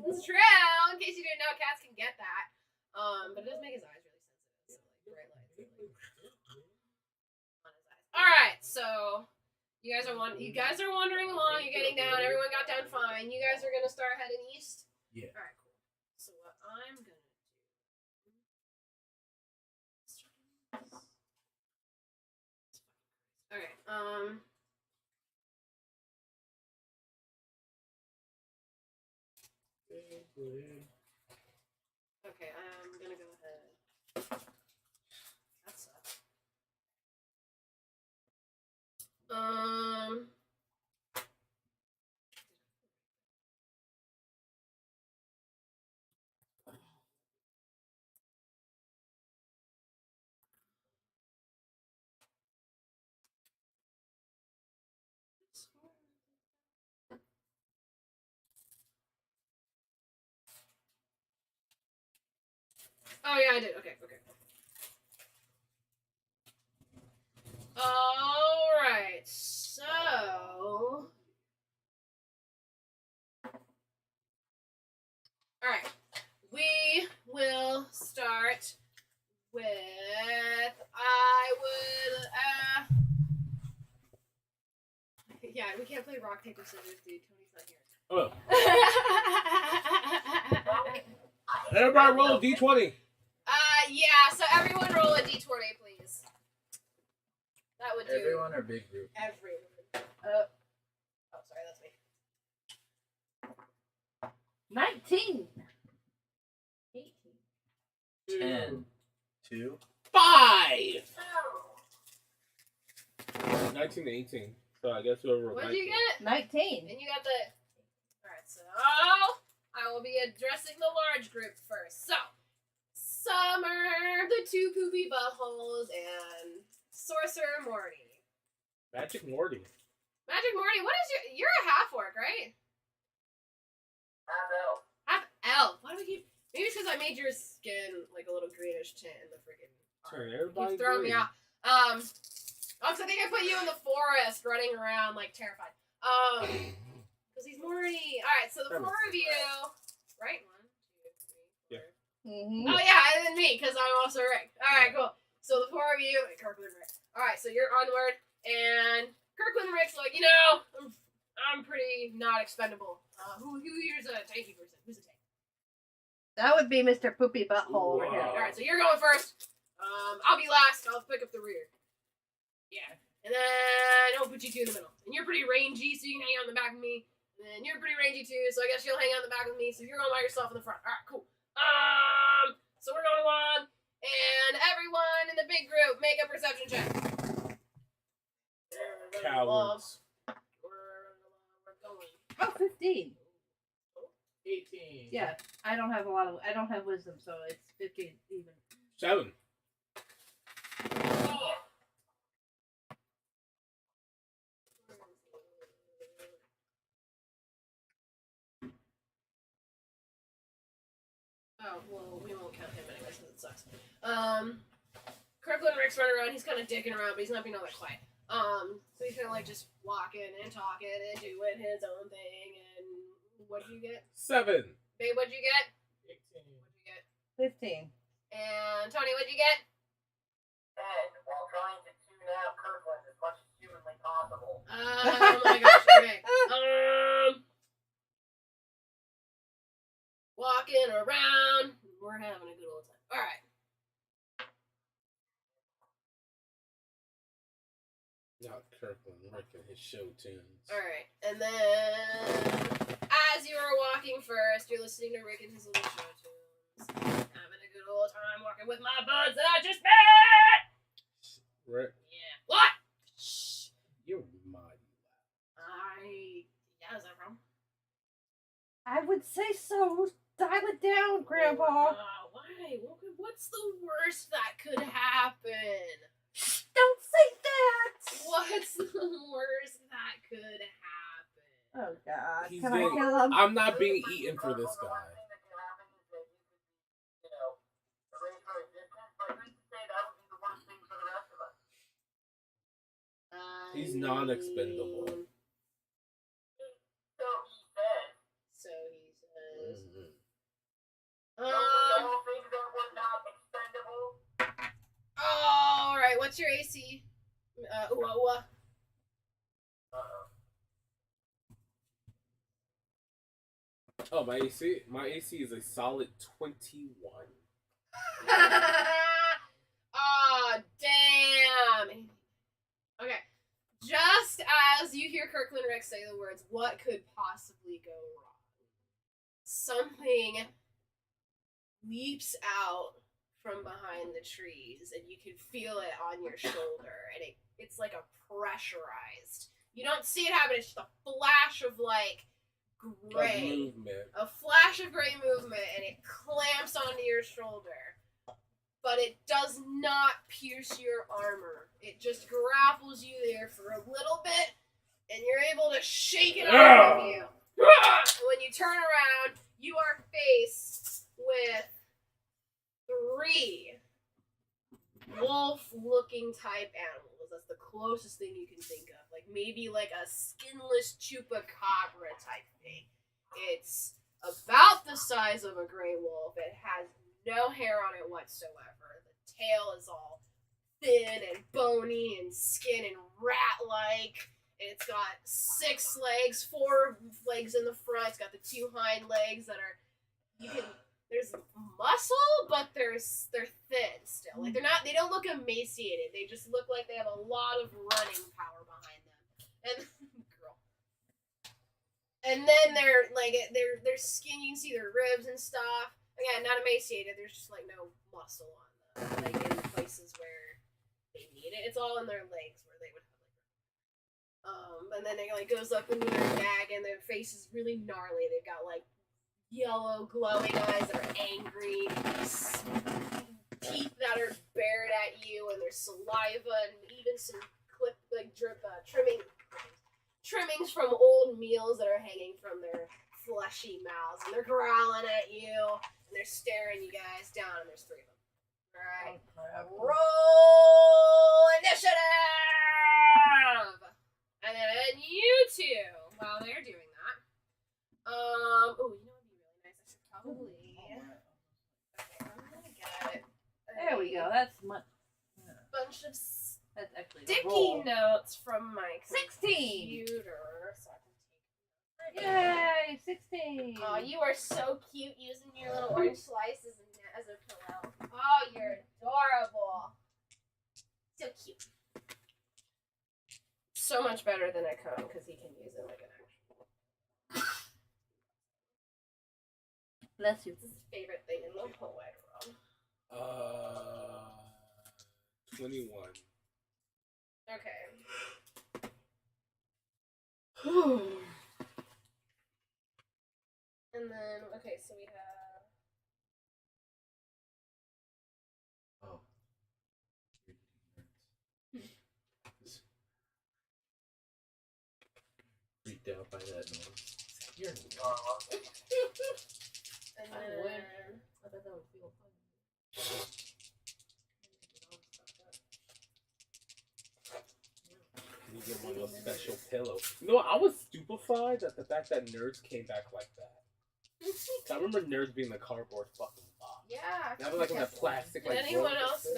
It's true. In case you didn't know, cats can get that. But it does make his eyes really sensitive. So, bright lights really on his eyes. All right, so you guys are wandering along. You're getting down. Everyone got down fine. You guys are gonna start heading east. Yeah. All right, cool. So what I'm gonna do. Okay. Okay, I'm gonna go ahead. That sucks. Oh yeah, I did. Okay. Alright, so alright. We will start with yeah, we can't play rock, paper, scissors, dude. Tony's not here. Oh. Everybody roll a d20. Yeah, so everyone roll a d20, please. That would do. Everyone or big group? Everyone. Oh, sorry, that's me. 19. 18. 10. 2. 5. 19 to 18. So I guess whoever. What did you get? 19. And you got the. Alright, so I will be addressing the large group first. So, Summer, the two poopy buttholes, and Sorcerer Morty. Magic Morty. Magic Morty, what is you're a half orc, right? Half elf. Why do we keep? Maybe it's because I made your skin like a little greenish tint in the freaking. Turn everybody. Keeps throwing me out. Also, I think I put you in the forest, running around like terrified. Because he's Morty. All right, so the four of you, right? 1, 2, 3, 4. Yeah. Mm-hmm. Oh yeah, and then me, because I'm also Rick. All right, cool. So the four of you, and Kirkland and Rick. All right, so you're onward, and Kirkland and Rick's like, I'm pretty not expendable. Who here's a tanky person? Who's a tank? That would be Mr. Poopy Butthole over here. All right, so you're going first. I'll be last. I'll pick up the rear. Yeah, and then I'll put you two in the middle. And you're pretty rangy, so you can hang out in the back of me. And then you're pretty rangy too, so I guess you'll hang out in the back with me. So you're going by yourself in the front. All right, cool. So we're going along, and everyone in the big group make a perception check. Cowards. We're going. Oh, 15. 18. Yeah, I don't have wisdom, so it's 15 even. 7. Oh, well, we won't count him anyways because it sucks. Kirkland and Rick's running around. He's kind of dicking around, but he's not being all that quiet. So he's kind of like just walking and talking and doing his own thing. And what did you get? 7. Babe, what'd you get? 18. What'd you get? 15. And Tony, what'd you get? And while trying to tune out Kirkland as much as humanly possible. Oh my gosh, okay. Walking around. We're having a good old time. Alright. Not Kirkland, Rick and his show tunes. Alright. And then, as you are walking first, you're listening to Rick and his little show tunes. Having a good old time walking with my buds that I just met! Rick, Yeah. What? Shh. you're mighty Yeah, is that wrong? I would say so. Dial it down, Grandpa. Why? What's the worst that could happen? Don't say that. What's the worst that could happen? Oh, God. He's Can I getting- kill him? I'm not being eaten for this The guy. worst thing that can happen is that you could, erase our existence, but who's to say that would be the worst thing for the rest of us? He's non-expendable. So he says. So he says. Don't we all think that we're not expendable? All right. What's your AC? Uh-oh. Oh, my AC is a solid 21. Aw, damn. Okay. Just as you hear Kirkland Rick say the words, what could possibly go wrong? Something leaps out from behind the trees, and you can feel it on your shoulder, and it's like a pressurized. You don't see it happen, it's just a flash of like gray. Movement. A flash of gray movement, and it clamps onto your shoulder. But it does not pierce your armor. It just grapples you there for a little bit, and you're able to shake it off of you. And when you turn around, you are faced with 3 wolf-looking type animals. That's the closest thing you can think of. Like maybe like a skinless chupacabra type thing. It's about the size of a gray wolf. It has no hair on it whatsoever. The tail is all thin and bony and skin and rat-like. And it's got 6 legs, 4 legs in the front. It's got the 2 hind legs that are there's muscle, but they're thin still. Like they don't look emaciated. They just look like they have a lot of running power behind them. And girl. And then their skin, you can see their ribs and stuff. Again, not emaciated. There's just like no muscle on them, like in places where they need it. It's all in their legs where they would have and then it like goes up into their neck, and their face is really gnarly. They've got like yellow glowing eyes that are angry, teeth that are bared at you, and there's saliva and even some trimmings from old meals that are hanging from their fleshy mouths, and they're growling at you, and they're staring you guys down, and there's 3 of them. Alright. Roll initiative! And then you 2, while they're doing that, you know what would be really nice? I should probably. Okay, I'm gonna get. There we go. That's much. Bunch of That's actually a sticky roll. notes from my 16. computer, so I can take. Yay, 16. Oh, you are so cute using your little orange slices as a pillow. Oh, you're adorable. So cute. So much better than a cone because he can use it like an actual. Bless you. It's his favorite thing in the whole wide world. 21. Okay. And then, okay, so we have. Oh. Freaked out by that noise. You're And I then. would. I bet that would feel fun. Can you get one of those special pillows? You know what? I was stupefied at the fact that nerds came back like that. I remember nerds being the cardboard fucking box. Yeah. Now they're like on that plastic. Did like anyone roll else thing.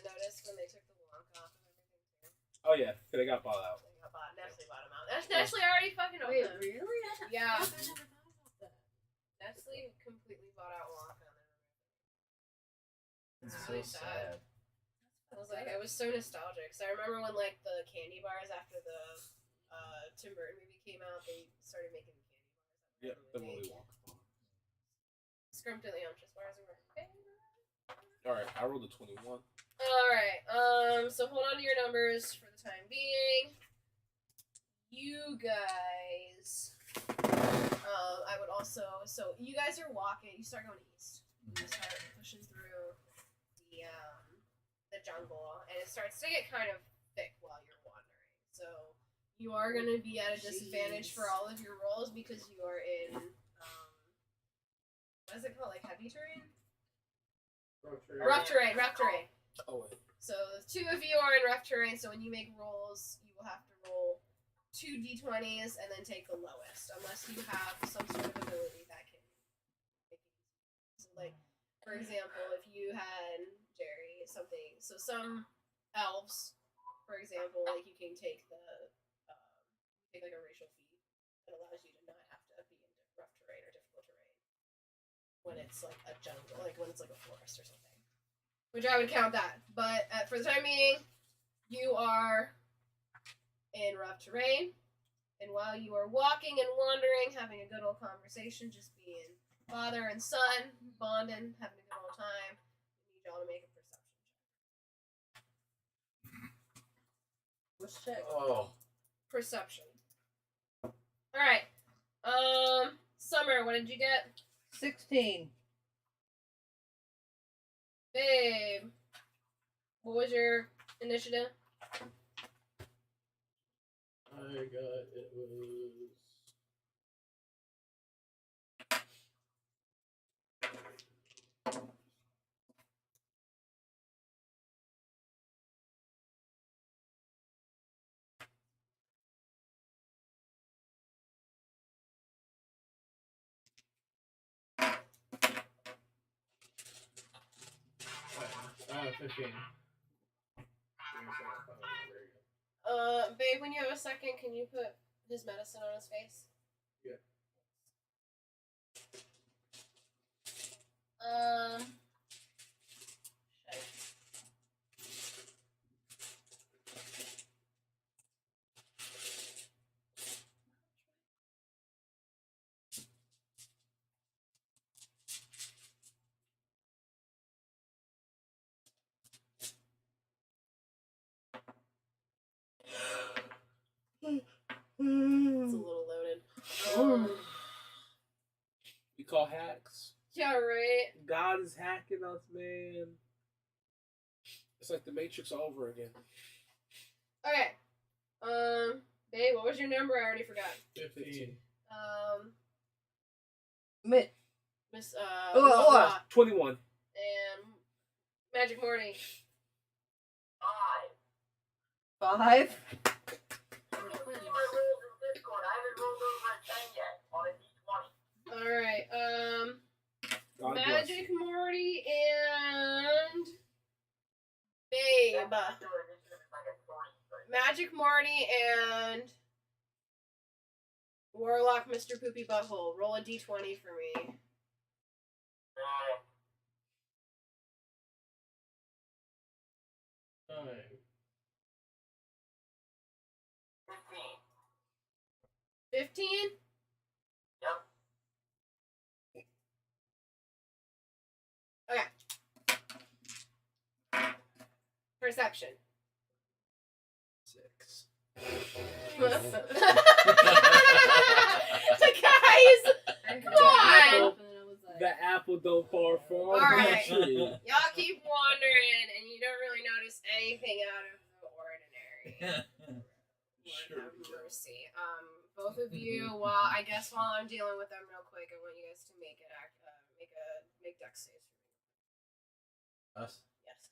notice when they took the lock off of everything too? Oh yeah, they got bought out. They got bought. Nestle bought them out. Nestle already fucking owned Wait, them. really? Yeah. I never thought about that. Nestle completely bought out Wonka. It's It's so really sad. I was so nostalgic. So I remember when like the candy bars after the Tim Burton movie came out, they started making candy bars. Yep, the Willy Wonka. Scrumptious bars were my favorite. All right, I rolled a 21. All right. So hold on to your numbers for the time being. You guys. I would also. So you guys are walking. You start going east. You start pushing through the jungle, and it starts to get kind of thick while you're wandering. So you are going to be at a disadvantage for all of your rolls because you are in what is it called? Like heavy terrain? Rough terrain. Oh wait. So the 2 of you are in rough terrain, so when you make rolls, you will have to roll 2 d20s and then take the lowest, unless you have some sort of ability that can make it easy. So like, for example, if you had Jerry something, so some elves, for example, like you can take take like a racial feat that allows you to not have to be in rough terrain or difficult terrain when it's like a jungle, like when it's like a forest or something. Which I would count that. But for the time being, you are in rough terrain. And while you are walking and wandering, having a good old conversation, just being father and son, bonding, having a good old time, I need y'all to make a perception check. Which check? Oh. Perception. Alright. Summer, what did you get? 16. Babe. What was your initiative? I got it was 15. Babe, when you have a second, can you put his medicine on his face? Yeah. Shit. It's a little loaded. We call hacks. Yeah, right. God is hacking us, man. It's like the Matrix all over again. Okay. Babe, what was your number? I already forgot. 15. Miss, Laura. 21. and Magic Morty. 5. 5. You can see my rolls in Discord. I haven't rolled over a 10 yet on a D20. Alright, God bless. Magic Morty and Babe. That's good. This is like a 3. Magic Morty and Warlock Mr. Poopy Butthole. Roll a d20 for me. 9. 15? Yep. Okay. Perception. 6. The guys! Come on! The apple don't fall far. Alright. Y'all keep wandering and you don't really notice anything out of the ordinary. Lord have mercy. Both of you, while I'm dealing with them real quick, I want you guys to make dex saves. Us? Yes.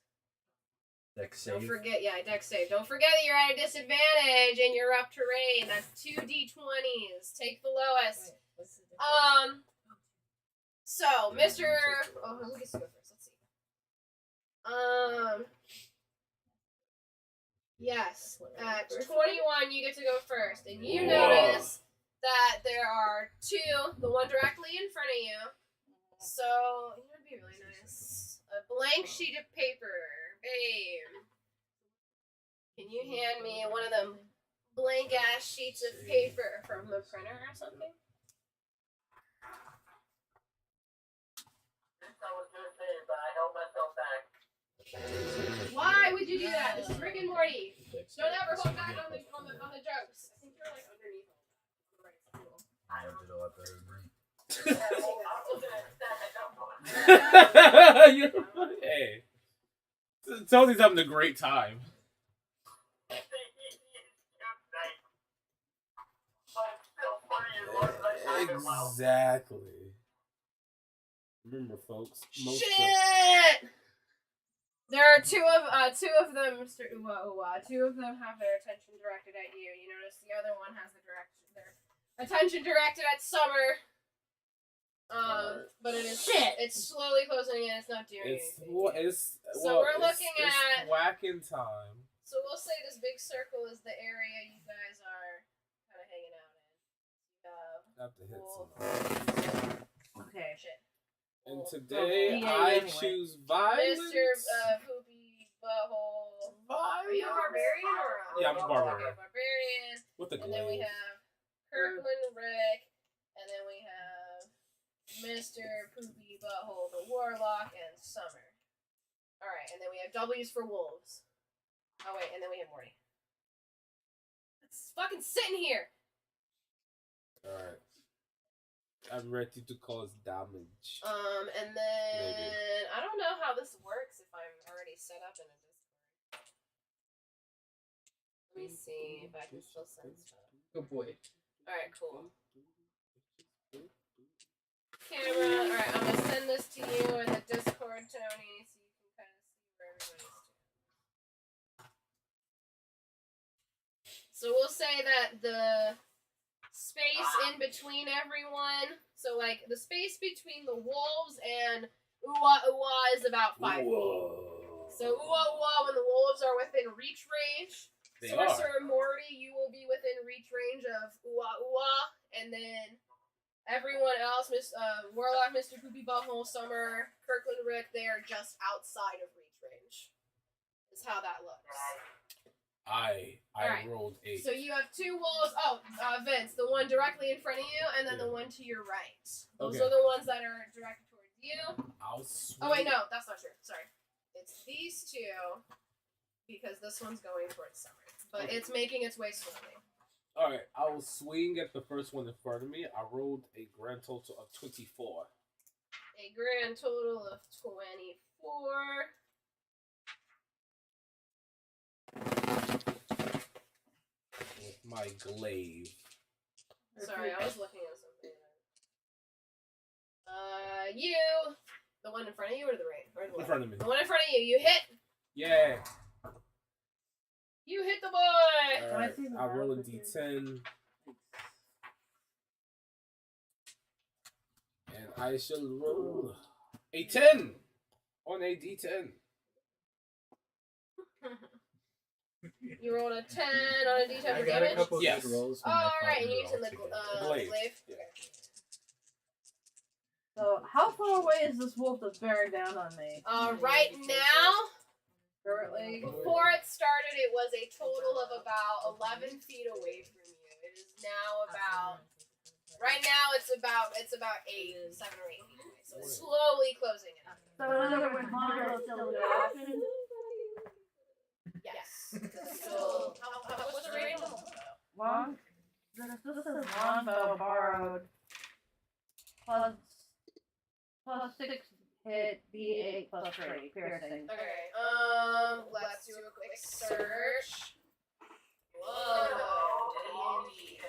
Dex Don't save. forget, dex save. Don't forget that you're at a disadvantage in your rough terrain. That's 2 d20s. Take the lowest. What's the difference? So, Mr. Oh, who gets to go first? Let's see. Yes. At 21, you get to go first. And you notice that there are 2, the one directly in front of you. So, you know, it'd be really nice. A blank sheet of paper. Babe. Can you hand me one of them blank ass sheets of paper from the printer or something? I was gonna say, but I held myself back. Why would you do that? This is Rick and Morty. Don't ever hold back on the jokes. I think you're like underneath all that. Right, cool. I did a lot better than me. Yeah, well, I'm looking at that. Hey. Tony's having a great time. Exactly. Remember, folks. Shit! There are two of them, Mr. Uwa Uwa. 2 of them have their attention directed at you. You notice the other one has their attention directed at Summer. But it is it's slowly closing in. It's not doing anything. We're looking at whacking time. So we'll say this big circle is the area you guys are kind of hanging out in. Have to hit Wolf. some. Okay. Shit. And Wolf. today Yeah, I anyway. choose violence. Mr. Poopy Butthole. Are you a barbarian or a... Yeah, I'm a barbarian. Okay, barbarian. With the And then we glaive. have Kirkland Rick. And then we have Mr. Poopy Butthole, the Warlock, and Summer. Alright, and then we have W's for wolves. Oh wait, and then we have Morty. It's fucking sitting here! Alright. I'm ready to cause damage. And then Maybe. I don't know how this works if I'm already set up in a Discord. Let me see if I can still send stuff. Good boy. Alright, cool. Camera. Alright, I'm gonna send this to you in the Discord, Tony, so you can kind of see where everybody's standing. So we'll say that the space in between everyone, so like the space between the wolves and Uwa Uwa is about 5 feet. Whoa. So when the wolves are within reach range, They Sorcerer Morty, you will be within reach range of and then everyone else, Warlock, Mr. Poopy Butthole, Summer, Kirkland, Rick, they are just outside of reach range. Is how that looks. I Alright. rolled 8. So you have 2 wolves. Oh, Vince, the one directly in front of you, and then the one to your right. Those are the ones that are directed towards you. I'll swing. Oh wait, no, that's not true. Sorry, it's these 2 because this one's going towards Summer, but it's making its way slowly. All right, I will swing at the first one in front of me. I rolled a grand total of 24. A grand total of 24. With my glaive. Sorry, I was looking at something. You, the one in front of you, or the right? Or the In front of me. The one in front of you. You hit. Yeah. You hit the boy. All right, I roll a d10. And I shall roll a 10 on a d10. You rolled a 10 on a d10 I for got a damage. couple Yes. good rolls. Oh, when I all right, fought and you you're using all the together. Glaive. glaive. Yeah. So, how far away is this wolf that's bearing down on me? Right now, Currently? before it started, it was a total of about 11 feet away from you. It is now about. Right now, it's about 7 or 8 feet away. So it's slowly closing in. So, in other words, Mondo is still a good option? Yes. Still, what's the range? Long? This is longbow borrowed. Plus 6 hit, D8 plus 3, piercing. Okay. Let's do a quick search. Whoa. D&D.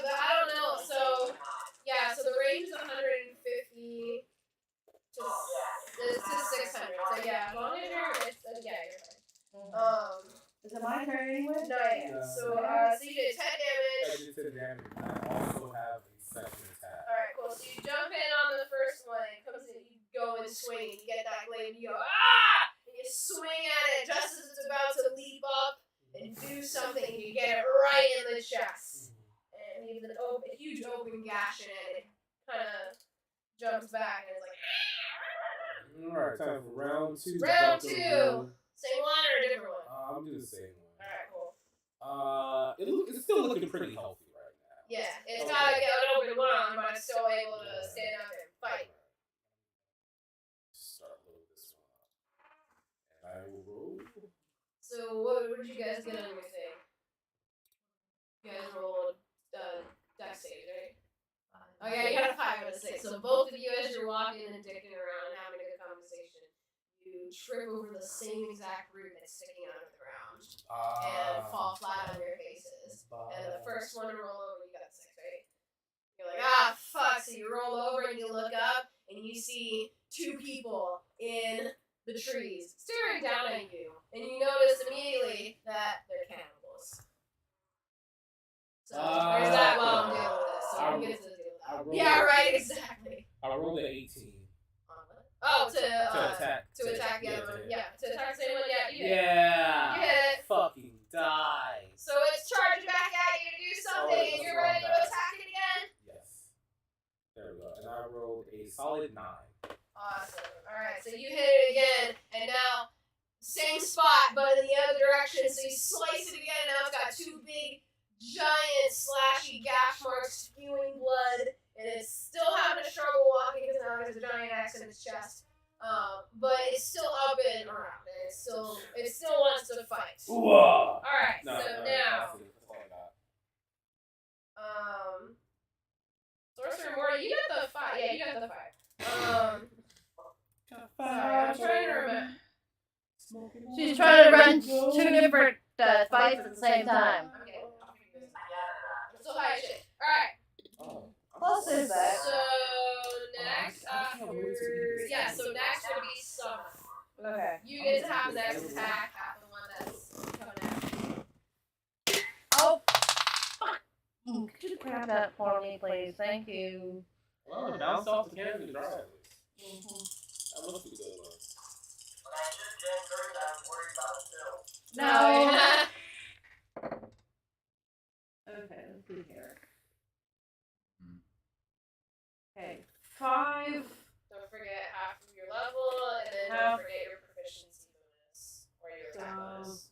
I don't know. So the range is 150 to 600. So yeah, as long as you're fine. Is it my turn anyway? No, yeah. So you did 10 I damage. did 10 damage. I also have a second attack. Alright, cool. So you jump in on the first one, it comes in, you go and swing, you get that glaive, you go, ah! And you swing at it just as it's about to leap up and do something, you get it right in the chest. And leaves a huge open gash in it. It kind of jumps back and it's like, Alright, time for round 2. Round 2! Same one or a different one? I'm doing the same one. Alright, cool. It's still looking pretty healthy right now. Yeah, it's gotta get an open one, but it's still able to stand up and fight. Start load this one up. And I will roll. So what did you guys get on your thing? You guys rolled dex save, right? Okay, you got a 5 out of 6. So both of you, as you're walking and dicking around and having a good conversation, you trip over the same exact root that's sticking out of the ground and fall flat on your faces. And the first one to roll over, you got 6, right? You're like, ah, fuck. So you roll over and you look up and you see 2 people in the trees staring down at you. And you notice immediately that they're cannibals. So there's that while I'm dealing with this. So I'm going to deal with that. Yeah, right, exactly. I rolled an 18. Oh, To attack. To attack the other one. Yeah, to attack the same one. Yeah, you hit. Yeah. You hit it. Fucking die. So it's charging back at you to do something, and you're ready to attack it again? Yes. There we go. And I rolled a solid 9. Awesome. Alright, so you hit it again, and now, same spot, but in the other direction, so you slice it again, and now it's got 2 big, giant, slashy gash marks spewing blood, and it's still having a struggle walking because now there's a giant X in its chest. But it's still up and around, and it still wants to fight. Whoa. Alright, No, so no, now, that's all I got. Sorcerer Morty, you got the 5. Yeah, you got the 5. Sorry, I'm trying to remember. She's trying to run 2 different fights at the same time. Okay. I'm so high as shit. Alright. Plus there's that. So next after so next would be Summer. Okay. You get to have the next attack at the one that's coming at you. Oh! Fuck! Good have that for me, please. Thank you. Well, bounce off the candy and dry it. Mm-hmm. That must be the good one. When I just did 30, I was worried about it still. No. Okay, let's see here. Okay, 5. Don't forget half of your level, and then Half. don't forget your proficiency bonus or your attack bonus.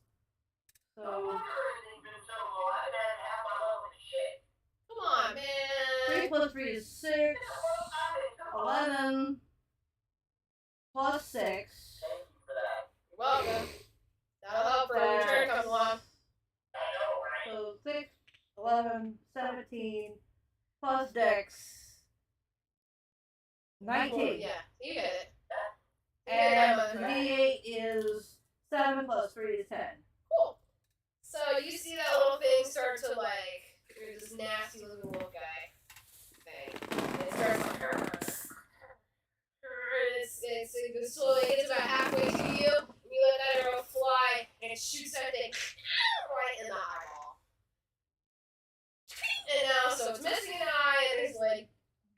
So Everything's been so low. I haven't had half my level of shit. Come on, man. 3 plus 3 is 6. 11 plus 6. Thank you for that. You're welcome. That'll help for when your turn comes along. I know, right? So 6, 11, 17 plus Dex. 19. Yeah, you get it. And Yeah, the D8 is 7 plus 3 is 10. cool. So you see that little thing start to like, there's this nasty looking little guy thing. And it starts like, it's slowly gets about halfway to you, and you let that arrow fly, and it shoots that thing right in the eyeball. And now, so it's missing an eye, and there's like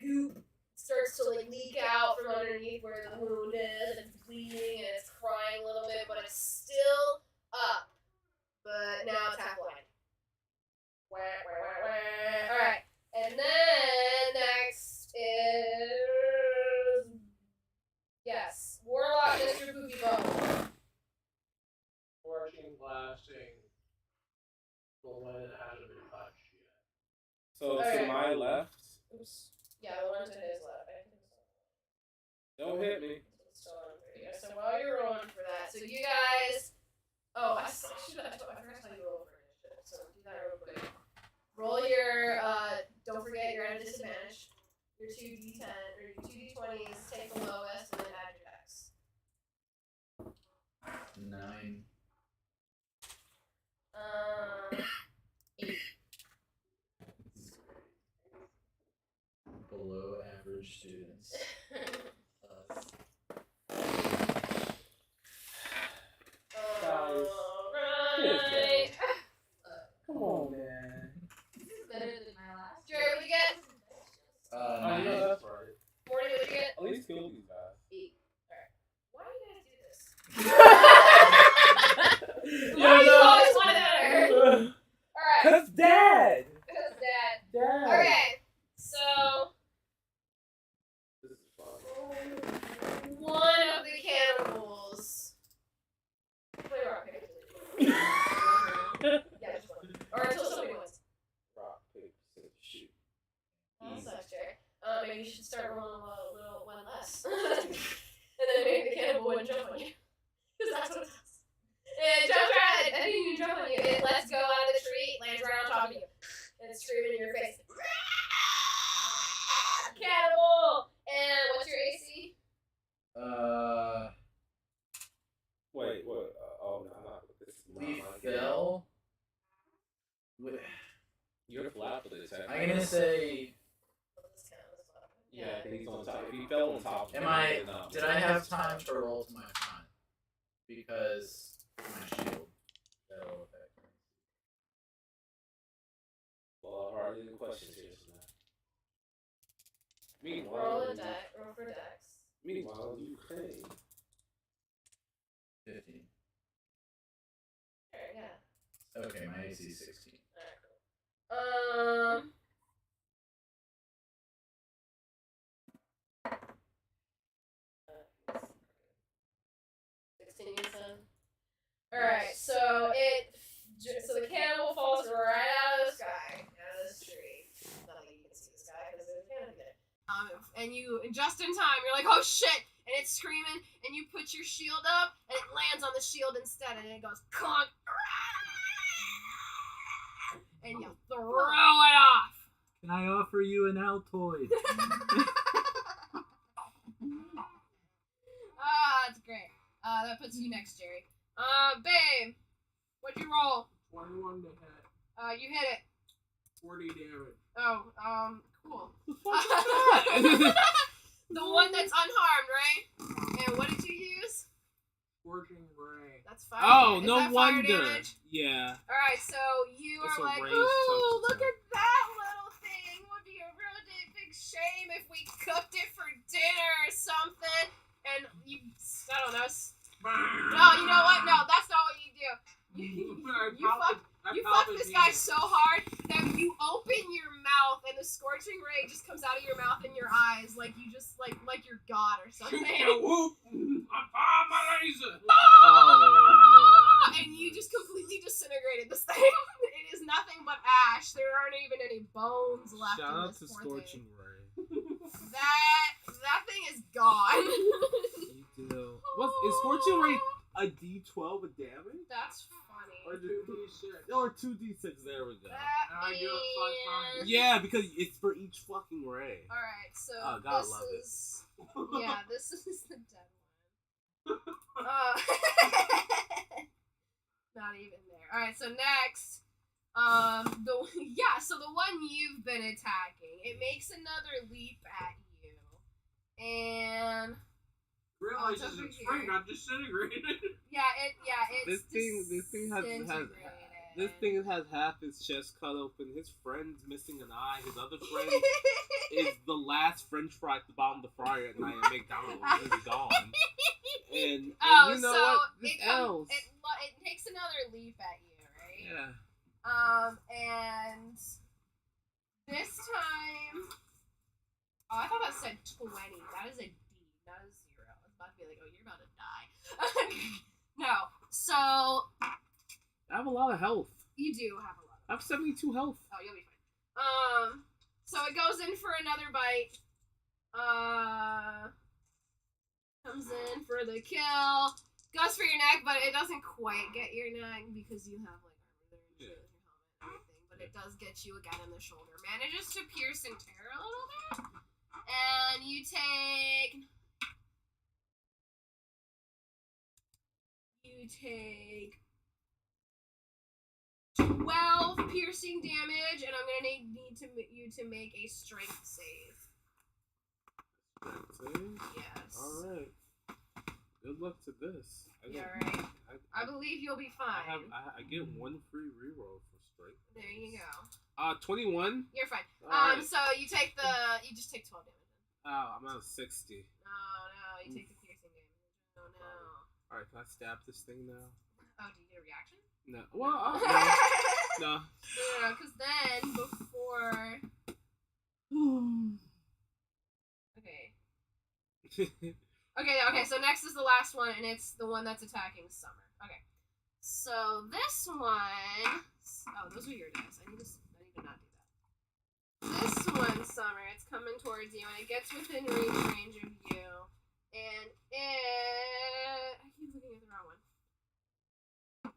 goop starts to like leak out from underneath where the wound is, and it's bleeding, and it's crying a little bit, but it's still up. But now it's half blind. Alright, and then next is... Yes, Warlock Mr. Poopy Bone. Scorching, blasting, the one that hasn't been touched yet. So Okay. to my left, Oops. Yeah, the one to his left. I think don't hit me. it's still on for you guys. So while you're rolling for that, so you guys... Oh, I forgot how you roll for initiative, so do that real quick. Roll your, don't forget you're at a disadvantage. Your 2d10, or your 2d20s, take the lowest, and then add your dex. 9. 8. Below average students. Alright. Come on, man. Better than my last. Jerry, what'd you get? I know that's right. 40, what'd you get? At least kill these guys. 8. Alright. Why do you guys do this? Why do you always want it better? Alright. Cause Dad. Because Dad. Dad. Okay. So, This is fun. one of the cannibals. Play rock, paper, scissors. Yeah, just one. Or until somebody wins. Rock, paper, scissors, shoot. That sucks, Jerry. Maybe you should start rolling a little one less. And then maybe the cannibal wouldn't jump on you. Because that's what it does. It jumps right, I didn't even jump on you. It lets go out of the tree, lands right on top of you. And it's screaming in your face. Cannibal! And what's your AC? Wait, what? Oh, no, not this. Is not We my game. fell. You're flat for this. I'm gonna say. This counts. Yeah, he's on top. If he fell on top. Did I have time to roll to my front? Because my shield. That'll affect me. Well, I've already the questions here tonight. Roll for dex. Meanwhile, Ukraine. 15. Alright, yeah. Okay, my AC is 16. Alright, cool. 16, you said? Alright, so the cannibal falls right out of the sky, out of this tree. Not that you can see this guy because there's a cannibal there. And you, just in time, you're like, oh shit! And it's screaming, and you put your shield up, and it lands on the shield instead, and it goes conk, and you throw it off. Can I offer you an Altoid? That's great. That puts you next, Jerry. Babe, what'd you roll? 21 to hit. You hit it. 40 damage. Oh, cool. The fuck is that? The one that's unharmed, right? And what did you use? Scorching ray. That's fire. Oh, Is no that fire wonder. damage? Yeah. Alright, so you It's are a like, raised ooh, touch look attack. at that little thing big shame if we cooked it for dinner or something. And you, I don't know. No, you know what? No, that's not what you do. You fuck this guy so hard that you open your mouth and the scorching ray just comes out of your mouth and your eyes like you just like you're God or something. Whoop! I fired my laser. And you just completely disintegrated this thing. It is nothing but ash. There aren't even any bones left. Shout in out this to poor Scorching thing. Ray. That thing is gone. Is Scorching Ray a D12 of damage? That's funny. Or 2d6? Or 2d6, there we go. That I do it 5 times. Yeah, because it's for each fucking ray. Alright, so Oh, God, this love it. is... Yeah, this is the dead one. Not even there. Alright, so next... so the one you've been attacking, it makes another leap at you. And... Realizes over its here. friend got disintegrated. It's This thing has half his chest cut open. His friend's missing an eye. His other friend is the last French fry at the bottom of the fryer at night at McDonald's. It's gone. And you know so what? This it takes another leap at you, right? Yeah. And this time, I thought that said 20. That is a D, not a 0. I was about to be like, oh, you're about to die. No. So I have a lot of health. you do have a lot. I have 72 health. Oh, you'll be fine. So it goes in for another bite. Comes in for the kill. Goes for your neck, but it doesn't quite get your neck because you have like armor there and shit with your helmet and everything. But it does get you again in the shoulder. Manages to pierce and tear a little bit. And you take 12 piercing damage, and I'm gonna need you to make a strength save. Yes. Alright. Good luck to this. Alright. I believe you'll be fine. I get one free reroll for strength. There you go. 21? You're fine. Alright. So you just take 12 damage. Oh, I'm at 60. Oh no, you take the piercing damage. Oh no. Alright, can I stab this thing now? Oh, do you get a reaction? No. Well, no. No, because then before. Okay, so next is the last one, and it's the one that's attacking Summer. Okay. So this one... Oh, those are your dice. I need to not do that. This one, Summer, it's coming towards you, and it gets within range of you. And it... I keep looking at the wrong one.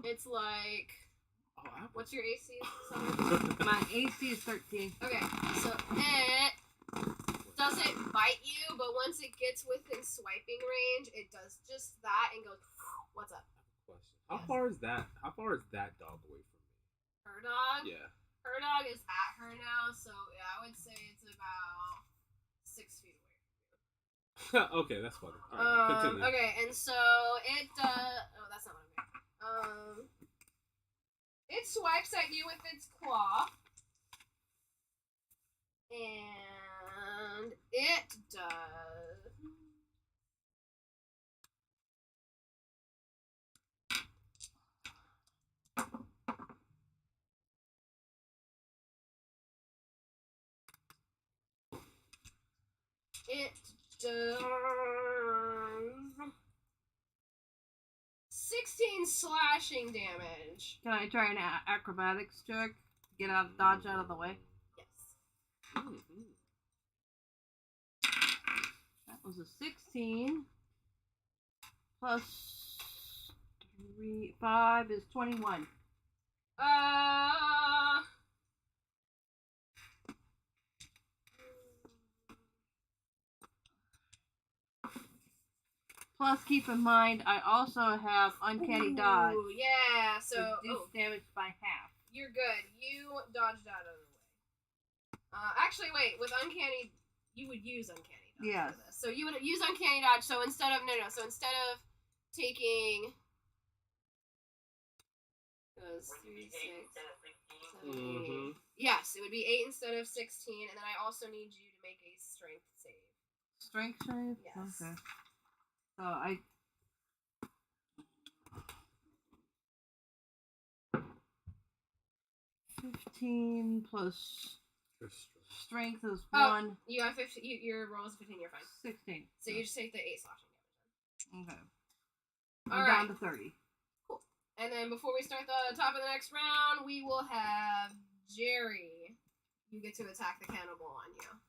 It's like... What's your AC, Summer? My AC is 13. Okay, so it doesn't bite you, but once it gets within swiping range, it does just that and goes, what's up? Question. How far is that dog away from me? Her dog? Yeah. Her dog is at her now, so yeah, I would say it's about 6 feet away. Okay, that's funny. Alright, continue. Okay, and so it oh, that's not what I'm doing. It swipes at you with its claw. And it does... It does... 16 slashing damage. Can I try an acrobatics check to get out, dodge out of the way? Yes. That was a 16 plus 5 is 21. Plus, keep in mind, I also have uncanny dodge. Ooh, yeah, so reduce damage by half. you're good. You dodged out of the way. Actually, wait. With uncanny, you would use uncanny dodge Yes. for this. So you would use uncanny dodge. So instead of So instead of taking, it was 3, 6, 7, 8. Yes, it would be 8 instead of 16, and then I also need you to make a strength save. Strength save? Yes. Okay. So I. $15 plus strength is Oh. 1. You got 15. Your roll is 15. You're fine. 16. So you just take the 8 slashing damage. Okay. All I'm right. down to 30. Cool. And then before we start the top of the next round, we will have Jerry. You get to attack the cannibal on you,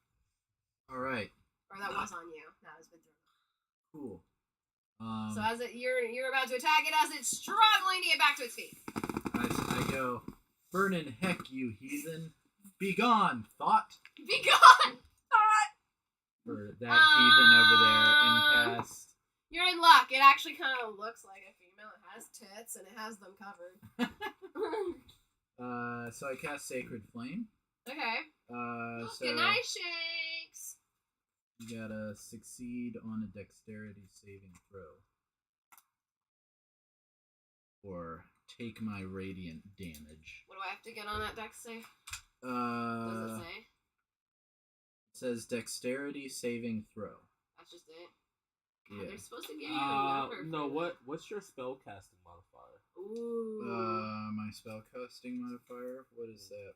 All right. or that was on you. Now it's been thrown. Cool. So as you're about to attack it, as it's struggling to get back to its feet. I go, burnin' heck, you heathen. Be gone, thought. Be gone! For that heathen over there and cast. You're in luck. It actually kind of looks like a female. It has tits and it has them covered. So I cast Sacred Flame. Okay. So Good night, Shanks. you gotta succeed on a dexterity saving throw. Or take my radiant damage. What do I have to get on that dex save? What does it say? It says dexterity saving throw. That's just it. God, Yeah. they're supposed to give you a number. No, for that. what's your spell casting modifier? Ooh. My spellcasting modifier. What is that?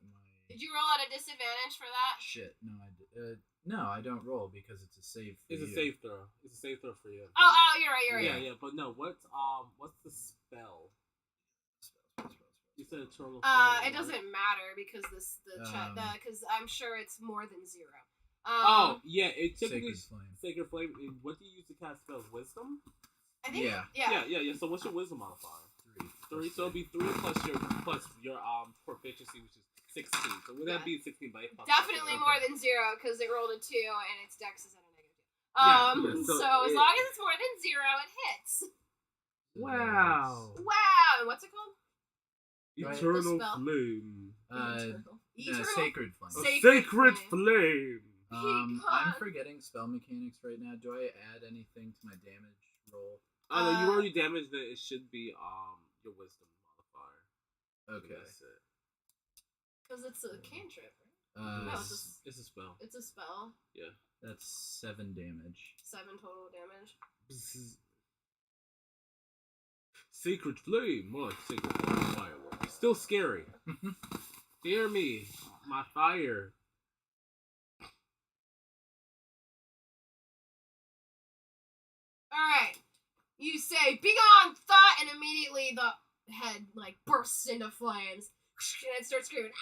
Did you roll at a disadvantage for that? Shit. No, no, I don't roll because it's a save. For It's you. a save throw. It's a save throw for you. Oh, you're right. Yeah, but no. What's the spell? You said eternal. It doesn't matter because because I'm sure it's more than 0. Yeah, it typically Sacred Flame. Sacred Flame. What do you use to cast spells? Wisdom. I think, Yeah. yeah. So what's your wisdom modifier? 3. 3. So it'll be 3 plus your proficiency, which is 16. So would that be 16 by 8? Definitely more than 0 because it rolled a 2 and its dex is at a -2. So as long as it's more than 0, it hits. Wow. Wow. And what's it called? Eternal The spell. flame. Eternal? Sacred Flame. Sacred flame. I'm forgetting spell mechanics right now. Do I add anything to my damage roll? Oh no, you already damaged it. It should be your wisdom modifier. Okay. That's it. Because it's a cantrip, right? No, It's a spell. It's a spell. Yeah. That's 7 damage. 7 total damage. Sacred flame. What? Sacred flame firework. Still scary. Hear me. My fire. Alright. You say, "Begone, thought," and immediately the head, bursts into flames. And it starts screaming,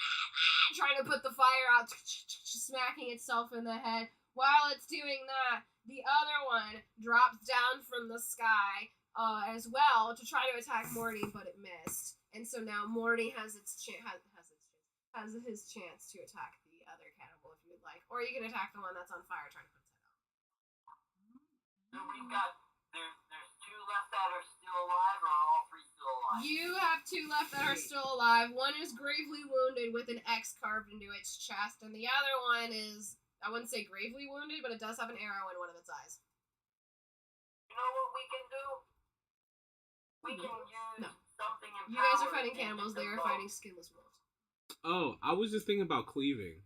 trying to put the fire out, smacking itself in the head. While it's doing that, the other one drops down from the sky as well to try to attack Morty, but it missed. And so now Morty has his chance to attack the other cannibal if you would like. Or you can attack the one that's on fire trying to put its head out. So we've got there's 2 left that are still alive, or are all 3 still alive? You have 2 left that are still alive. One is gravely wounded with an X carved into its chest, and the other one is, I wouldn't say gravely wounded, but it does have an arrow in one of its eyes. You know what we can do? We can use something empowered. You guys are fighting cannibals, they are fighting skinless wolves. Oh, I was just thinking about cleaving.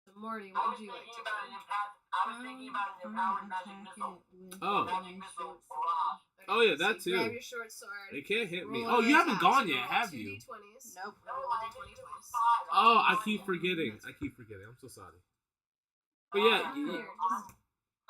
So Morty, I what was would you like thinking to about do? an empowered magic missile. Oh. Magic missile barrage. Oh, yeah, so that you too. grab your short sword. It can't hit me. roll Oh, you your haven't attacks, gone you yet, roll have 2 you? D20s. Nope. No, Roll I the think it was D20 5. Oh, I keep forgetting. I'm so sorry. But yeah, Here, just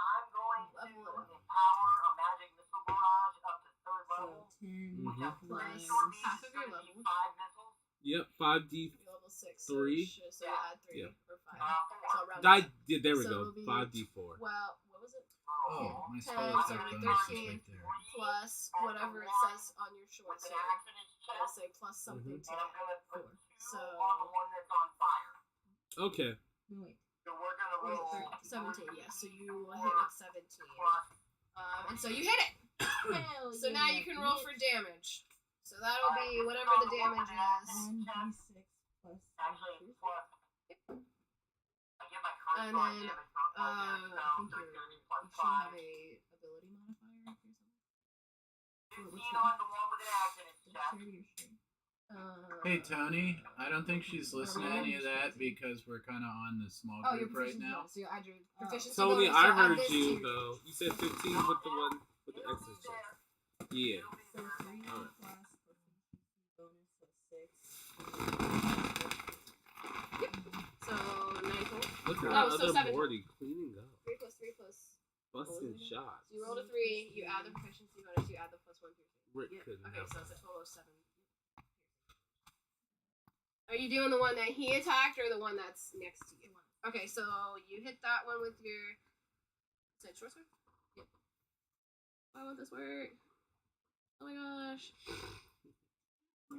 I'm going to level it up. empower a magic missile barrage up to 3rd level. 10 Which I'm Plus pretty sure means half of it's your gonna be level. 5 missiles. yep, 5D. You're level 6. Three. So you add 3 Yeah. or 5. 4. So I'll round I it up. did. There we So go. it'll be 5D4. Well, what was it? Oh, my 10, spell so attack it'll be bonus is 13 right there. plus whatever it says on your short With an sword. axe in its It'll chest. say plus something Mhm. to And I'm that. gonna put 4. 2 So on the one that's on fire. Okay. Wait. So we're gonna what was roll it, 17, yeah. So you will hit 4 with 17. plus And so you hit it! Hell So now you can roll for damage. So that'll be whatever the damage is. 1d6 plus. actually it's plus. I get my And current then, damage from I think so you it's gonna be should plus have 5. a ability modifier or something. 15 on the one with an axe in its chest. Dexterity or strength? Hey Tony, I don't think she's listening to any of that because we're kind of on the small Oh, your group right proficiency now. bonus. So you add your proficiency Tony, bonus. I so add heard this to you your- though. You said 15 with the one with the X's check. Yeah. So 3 Alright. plus bonus, so 6. So 9 total. Look at Oh, that so other 7 Morty cleaning up. 3 plus 3 plus. Busting So shots. you rolled a 3. You add the proficiency bonus. You add the plus 1 piercing. Rick Yep. couldn't Okay, help so that. it's a total of 7. Are you doing the one that he attacked or the one that's next to you? Okay, so you hit that one with your. Is it short sword? Yep. Why won't this work? Oh my gosh. I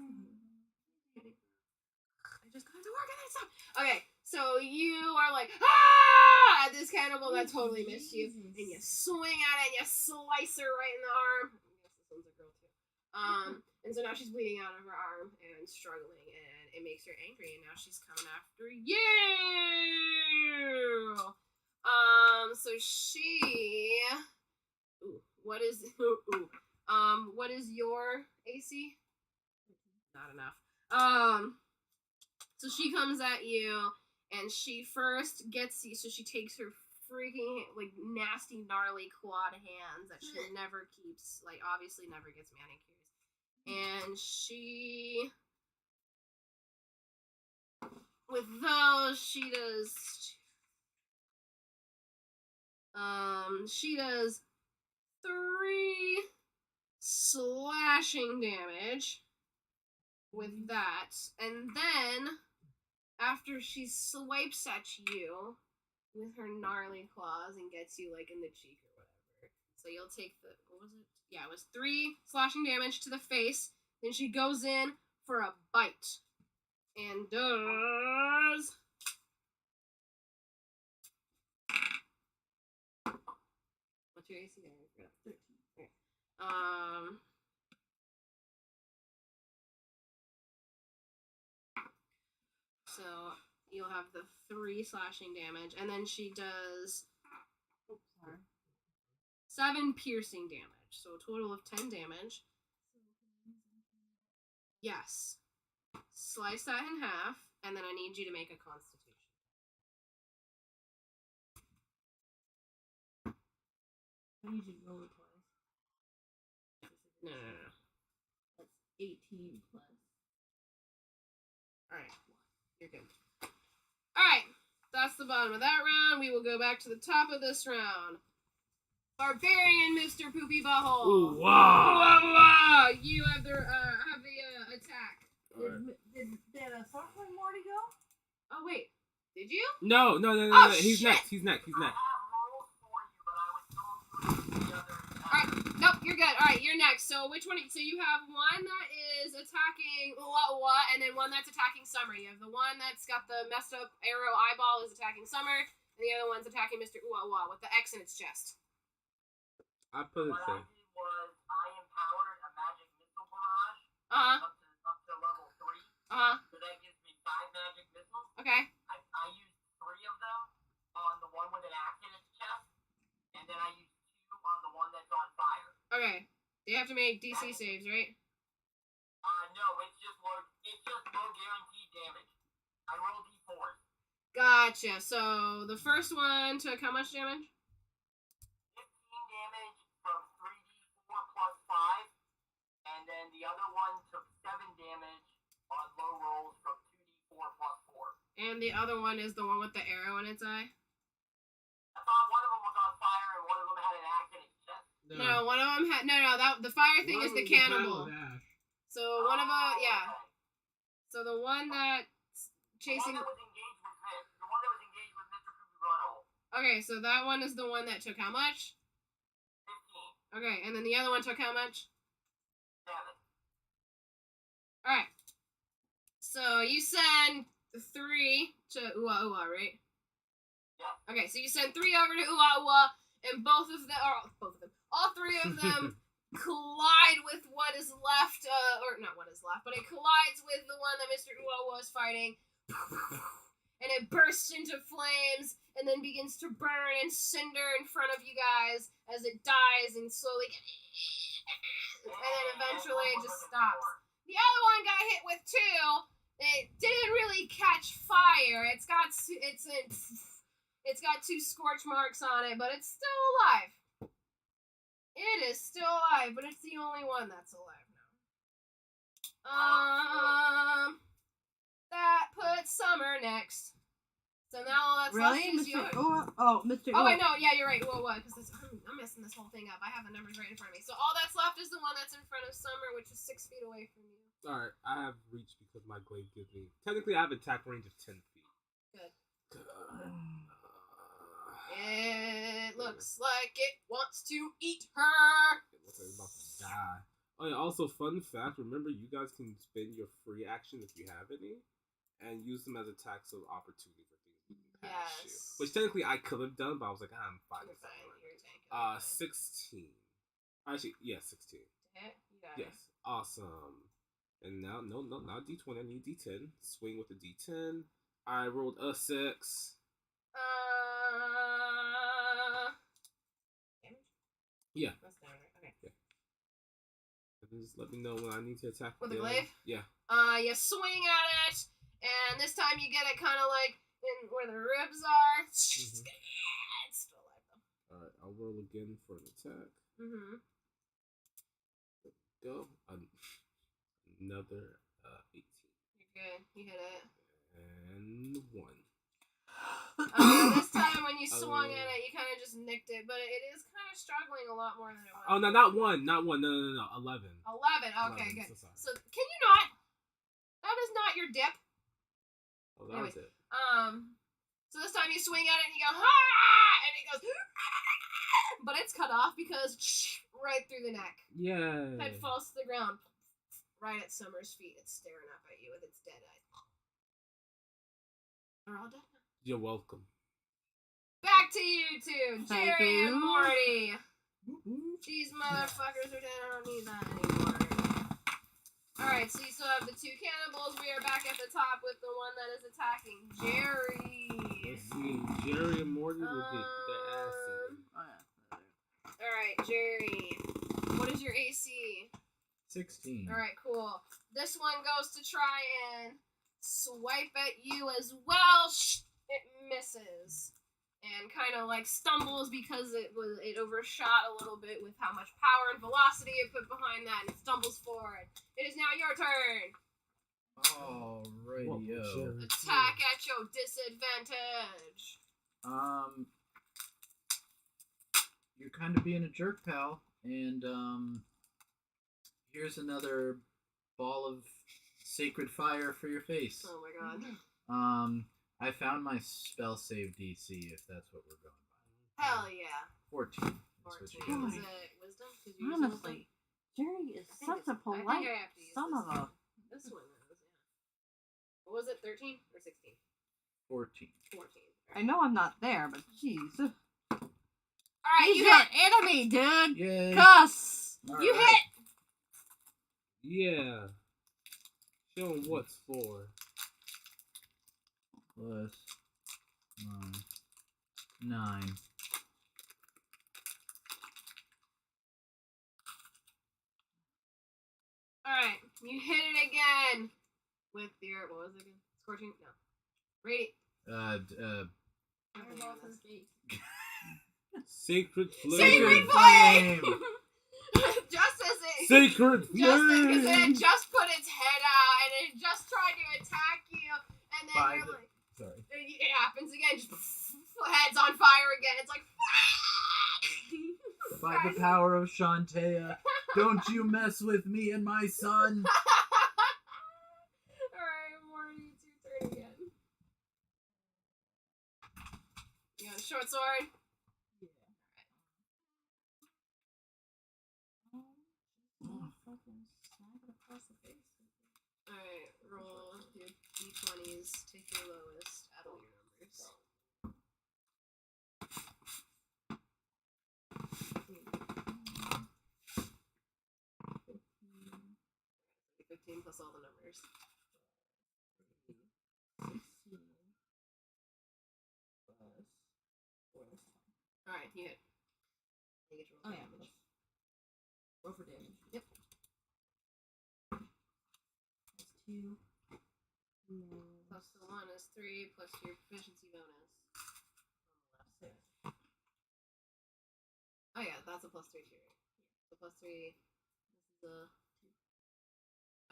just got to work on that stuff. Okay, so you are like, ah! At this cannibal that totally missed you. And you swing at it and you slice her right in the arm. I guess this one's a girl too. And so now she's bleeding out of her arm and struggling, and it makes her angry, and now she's coming after you. So she. Ooh, what is what is your AC? Not enough. So she comes at you, and she first gets you. So she takes her freaking like nasty, gnarly clawed hands that she never keeps. Like obviously never gets manicures. And she, with those, she does 3 slashing damage with that, and then after she swipes at you with her gnarly claws and gets you like in the cheek or whatever, so you'll take the what was it? Yeah, it was 3 slashing damage to the face. Then she goes in for a bite and does. What's your AC? I forgot. 13. Okay. So you'll have the 3 slashing damage, and then she does 7 piercing damage. So a total of 10 damage. Yes. Slice that in half, and then I need you to make a constitution. I need you to roll it twice. No. That's 18 plus. Alright. You're good. Alright. That's the bottom of that round. We will go back to the top of this round. Barbarian Mr. Poopy Butthole. Ooh, wow. You have the attack. Alright. Did Software Morty go? Oh wait, did you? No. Oh, He's shit. next. He's next. I have rolled for you, but I was told to the other. Alright, nope, you're good. Alright, you're next. So which one? So you have one that is attacking what, and then one that's attacking Summer. You have the one that's got the messed up arrow eyeball is attacking Summer, and the other one's attacking Mr. With the X in its chest. I put it What there. I did was I empowered a magic missile barrage Uh-huh. up to level 3. Uh-huh. So that gives me 5 magic missiles. Okay. I used 3 of them on the one with an axe in its chest, and then I used 2 on the one that's on fire. Okay. You have to make DC saves, right? No, it's just low guaranteed damage. I roll d4s. Gotcha. So the first one took how much damage? 15 damage from 3d4 plus 5, and then the other one took 7 damage on low rolls from 2d4 plus 4. And the other one is the one with the arrow in its eye? I thought one of them was on fire and one of them had an axe in its chest. No, one of them had the fire thing is the cannibal. So one of them, yeah. Okay. So the one that's chasing. The one that was engaged with this. The one that was engaged with Mr. Poopy Butthole. Okay, so that one is the one that took how much? 15. Okay, and then the other one took how much? 7. Alright. So you send 3 to right? Yeah. Okay, so you send 3 over to and all 3 of them collide with what is left, or not what is left, but it collides with the one that Mr. is fighting. And it bursts into flames and then begins to burn and cinder in front of you guys as it dies and slowly and then eventually it just stops. The other one got hit with 2. It didn't really catch fire. It's got 2 scorch marks on it, but it's still alive. It is still alive, but it's the only one that's alive now. That puts Summer next. So now all that's Really, left is Mr. yours. Mr. Oh wait, no, yeah, you're right. What? Because I'm messing this whole thing up. I have the numbers right in front of me. So all that's left is the one that's in front of Summer, which is 6 feet away from you. Alright, I have reach because my glaive gives me. Technically, I have attack range of 10 feet. Good. It looks like it wants to eat her. It looks like it's about to die. Oh yeah, also fun fact, remember you guys can spend your free action if you have any, and use them as attacks of opportunity for things moving past you. Yes. Which technically I could have done, but I was like, I'm fine You're with that. fine. You're a tank. 16. Actually, yeah, 16. Hit? You got it. Yes. Awesome. And now, no, not D20, I need D10. Swing with the D10. I rolled a 6. Damage? Yeah. That's damage. Okay. Just let me know when I need to attack. With the glaive? Yeah. You swing at it, and this time you get it kind of like in where the ribs are. It's still alive though. Alright, I'll roll again for an attack. Go. Another 18. You're good. You hit it. And 1. This time when you swung at it, you kind of just nicked it, but it is kind of struggling a lot more than it was. Oh, no, not 1. Not 1. No. 11. 11. Okay, 11, good. so sorry. So can you not? That is not your dip. Oh, that was it. So this time you swing at it and you go, ha! And it goes, but it's cut off because right through the neck. Yeah. Head falls to the ground, right at Summer's feet. It's staring up at you with its dead eyes. They're all dead now. You're welcome. Back to you two, Thank Jerry you. and Morty. These motherfuckers are dead. I don't need that anymore. Alright, so you still have the 2 cannibals. We are back at the top with the one that is attacking Jerry. Let's see. Jerry and Morty will get their ass eaten. Alright, Jerry. What is your AC? 16. Alright, cool. This one goes to try and swipe at you as well. It misses. And kind of like stumbles because it overshot a little bit with how much power and velocity it put behind that, and it stumbles forward. It is now your turn. Alrighty-o. Attack at your disadvantage. You're kind of being a jerk, pal. And, here's another ball of sacred fire for your face. Oh my god. I found my spell save DC, if that's what we're going by. Hell yeah. 14. That's 14. what you Is got. it wisdom? 'Cause you're using Honestly, Jerry is wisdom? such a I think polite I have to use son of a. This one is, yeah. What was it, 13 or 16? 14. 14. I know I'm not there, but jeez. Alright, He's you your hit! enemy, dude. Yay! Cuss. You hit! Yeah. Show him what's for. Plus 9. Alright, you hit it again! With your, what was it again? Scorching? No. Radi- Sacred flame. Sacred flame! Just as it... Sacred flame. Because it had just put its head out, and it just tried to attack you, and then you're like... Sorry. It happens again, just head's on fire again. It's like... By the power of Shantaea, don't you mess with me and my son. Alright, Morty, it's your turn again. You got a short sword? Alright, roll your d20s, take your lowest, add all your numbers. 15 plus all the numbers. 16 plus 4. Alright, you hit. You get to roll damage. Roll for damage. Yep. So 1 is 3 plus your proficiency bonus. Oh yeah, that's a +3 too. So +3. This is a 2.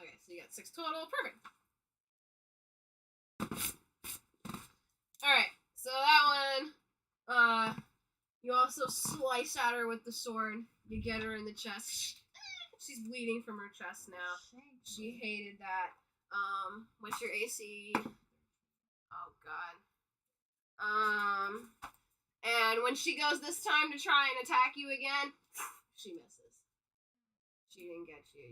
Okay, so you got 6 total. Perfect. Alright, so that one, you also slice at her with the sword. You get her in the chest. She's bleeding from her chest now. She hated that. What's your AC? Oh god. And when she goes this time to try and attack you again, she misses. She didn't get you.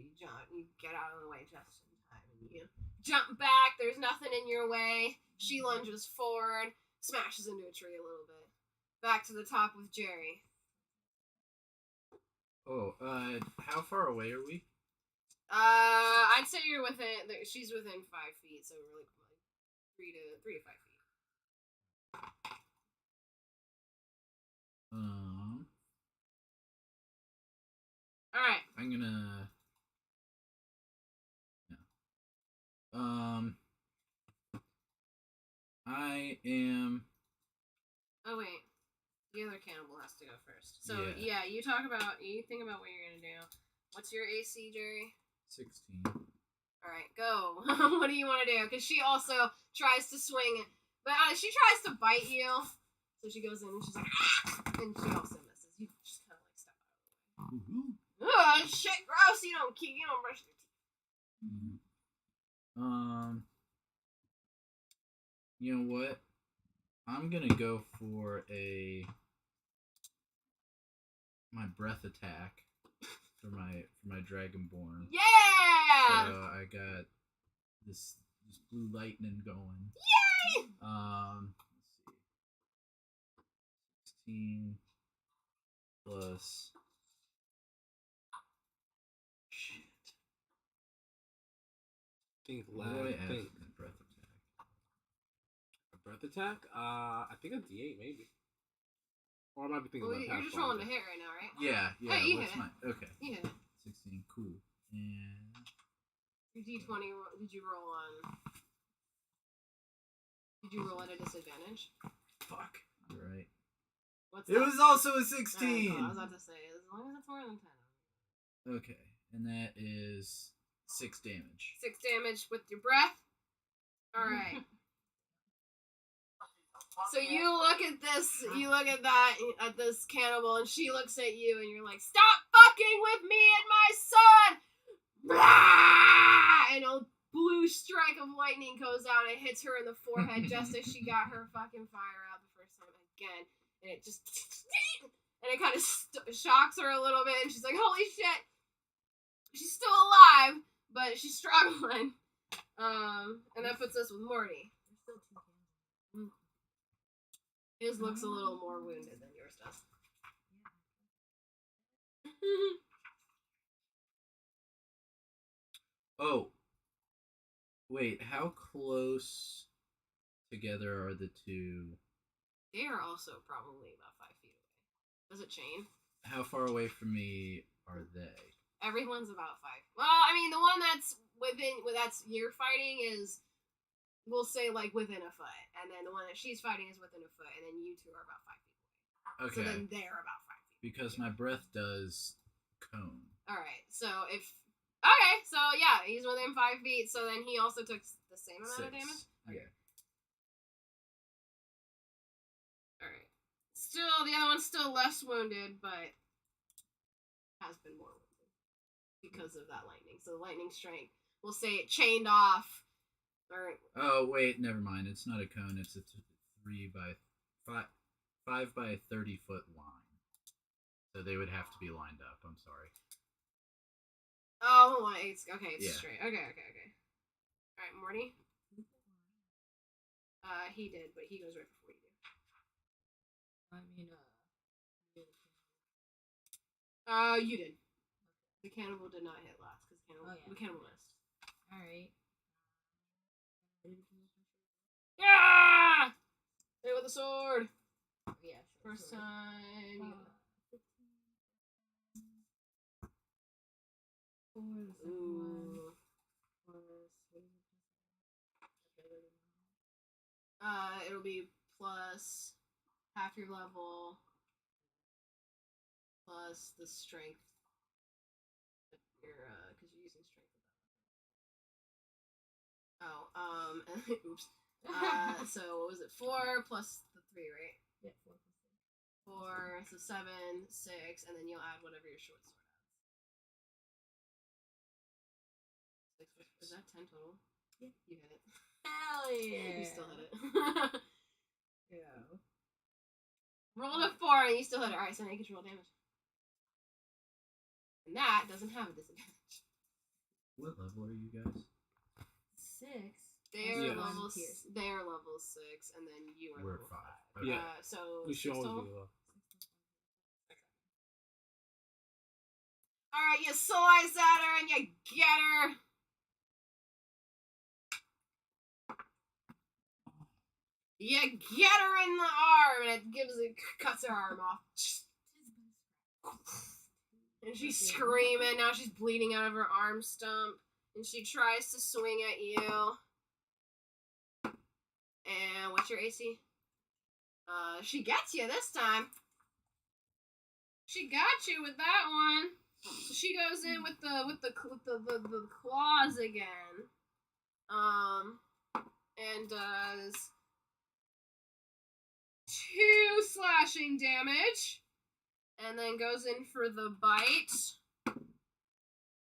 You get out of the way just in time. And you jump back. There's nothing in your way. She lunges forward, smashes into a tree a little bit. Back to the top with Jerry. Oh, how far away are we? I'd say you're within. She's within 5 feet, so we're like 3 to 5 feet. All right. I'm gonna. No. I am. Oh wait, the other cannibal has to go first. So yeah, you think about what you're gonna do. What's your AC, Jerry? 16. All right, go. What do you want to do? Because she also tries to swing, but she tries to bite you. So she goes in and she's like, and she also misses. You just kind of like step out of the way. Oh shit! Gross! You don't brush your teeth. You know what? I'm gonna go for my breath attack for my Dragonborn. Yeah! So I got this blue lightning going. Yay! Let's see. 16 plus. Shit. Think What do I lad. add Think. for my breath attack? A breath attack? I think a D8 maybe. Or I might be thinking Well, about you're just rolling to hit right now, right? Yeah. Hey, you what's hit. my okay? You hit. 16. Cool. And Your D20. Did you roll on? Did you roll at a disadvantage? fuck. You're right. What's It that? was also a Alright, 16. cool. I was about to say, as long as it's more than 10. Okay, and that is 6 damage. 6 damage with your breath. Alright. So you look at this, at this cannibal, and she looks at you, and you're like, "Stop fucking with me and my son!" Blah! And a blue strike of lightning goes out and hits her in the forehead just as she got her fucking fire out the first time again. And it just, and it kind of shocks her a little bit, and she's like, "Holy shit!" She's still alive, but she's struggling. And that puts us with Morty. His looks a little more wounded than yours does. Oh. Wait, how close together are the two? They are also probably about 5 feet away. Does it chain? How far away from me are they? Everyone's about 5. Well, I mean, the one that's you're fighting is, we'll say, like, within a foot. And then the one that she's fighting is within a foot. And then you two are about 5 feet away. Okay. So then they're about 5 feet. Because my breath does cone. Alright, so okay, so yeah, he's within 5 feet, so then he also took the same amount of 6. damage? Yeah. Alright. Still, the other one's still less wounded, but has been more wounded because of that lightning. So the lightning strike, we'll say it chained off. Or Oh, wait, never mind. It's not a cone, it's a 5 by 30 foot line. So they would have to be lined up. I'm sorry. oh, it's okay. It's Yeah. straight. Okay. All right, Morty. He did, but he goes right before you do. You did. The cannibal did not hit last because the cannibal missed. Alright. Yeah! Hit with a sword. Yeah, First time. Ooh. It'll be plus half your level plus the strength. Because you're using strength. Oops. So what was it? 4 plus the 3, right? Yeah, 4, so 7, 6, and then you'll add whatever your short sword adds. 6, is that 10 total? Yeah. You hit it. Hell yeah. You still hit it. Yeah. Rolled a 4 and you still hit it. Alright, so now you can roll damage. And that doesn't have a disadvantage. What level are you guys? 6. They're Yeah. level Pierce. They're level 6, and then you are We're level 5. Yeah. So We should 6 always total? be low. Alright, you slice at her and you get her. You get her in the arm, and it cuts her arm off. And she's screaming. Now she's bleeding out of her arm stump. And she tries to swing at you. And what's your AC? She gets you this time. She got you with that one. So she goes in with the claws again. And does 2 slashing damage. And then goes in for the bite.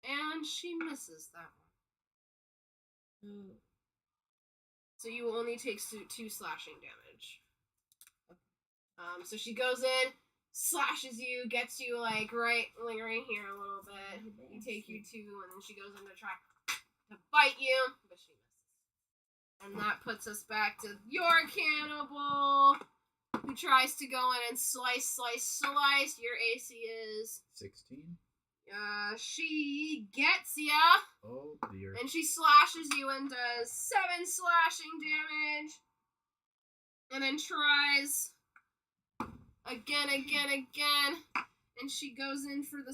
And she misses that one. So you will only take 2 slashing damage. So she goes in, slashes you, gets you like right here a little bit. You take your 2, and then she goes in to try to bite you, but she misses. And that puts us back to your cannibal, who tries to go in and slice. Your AC is 16. She gets ya. Oh dear. And she slashes you and does 7 slashing damage. And then tries again. And she goes in for the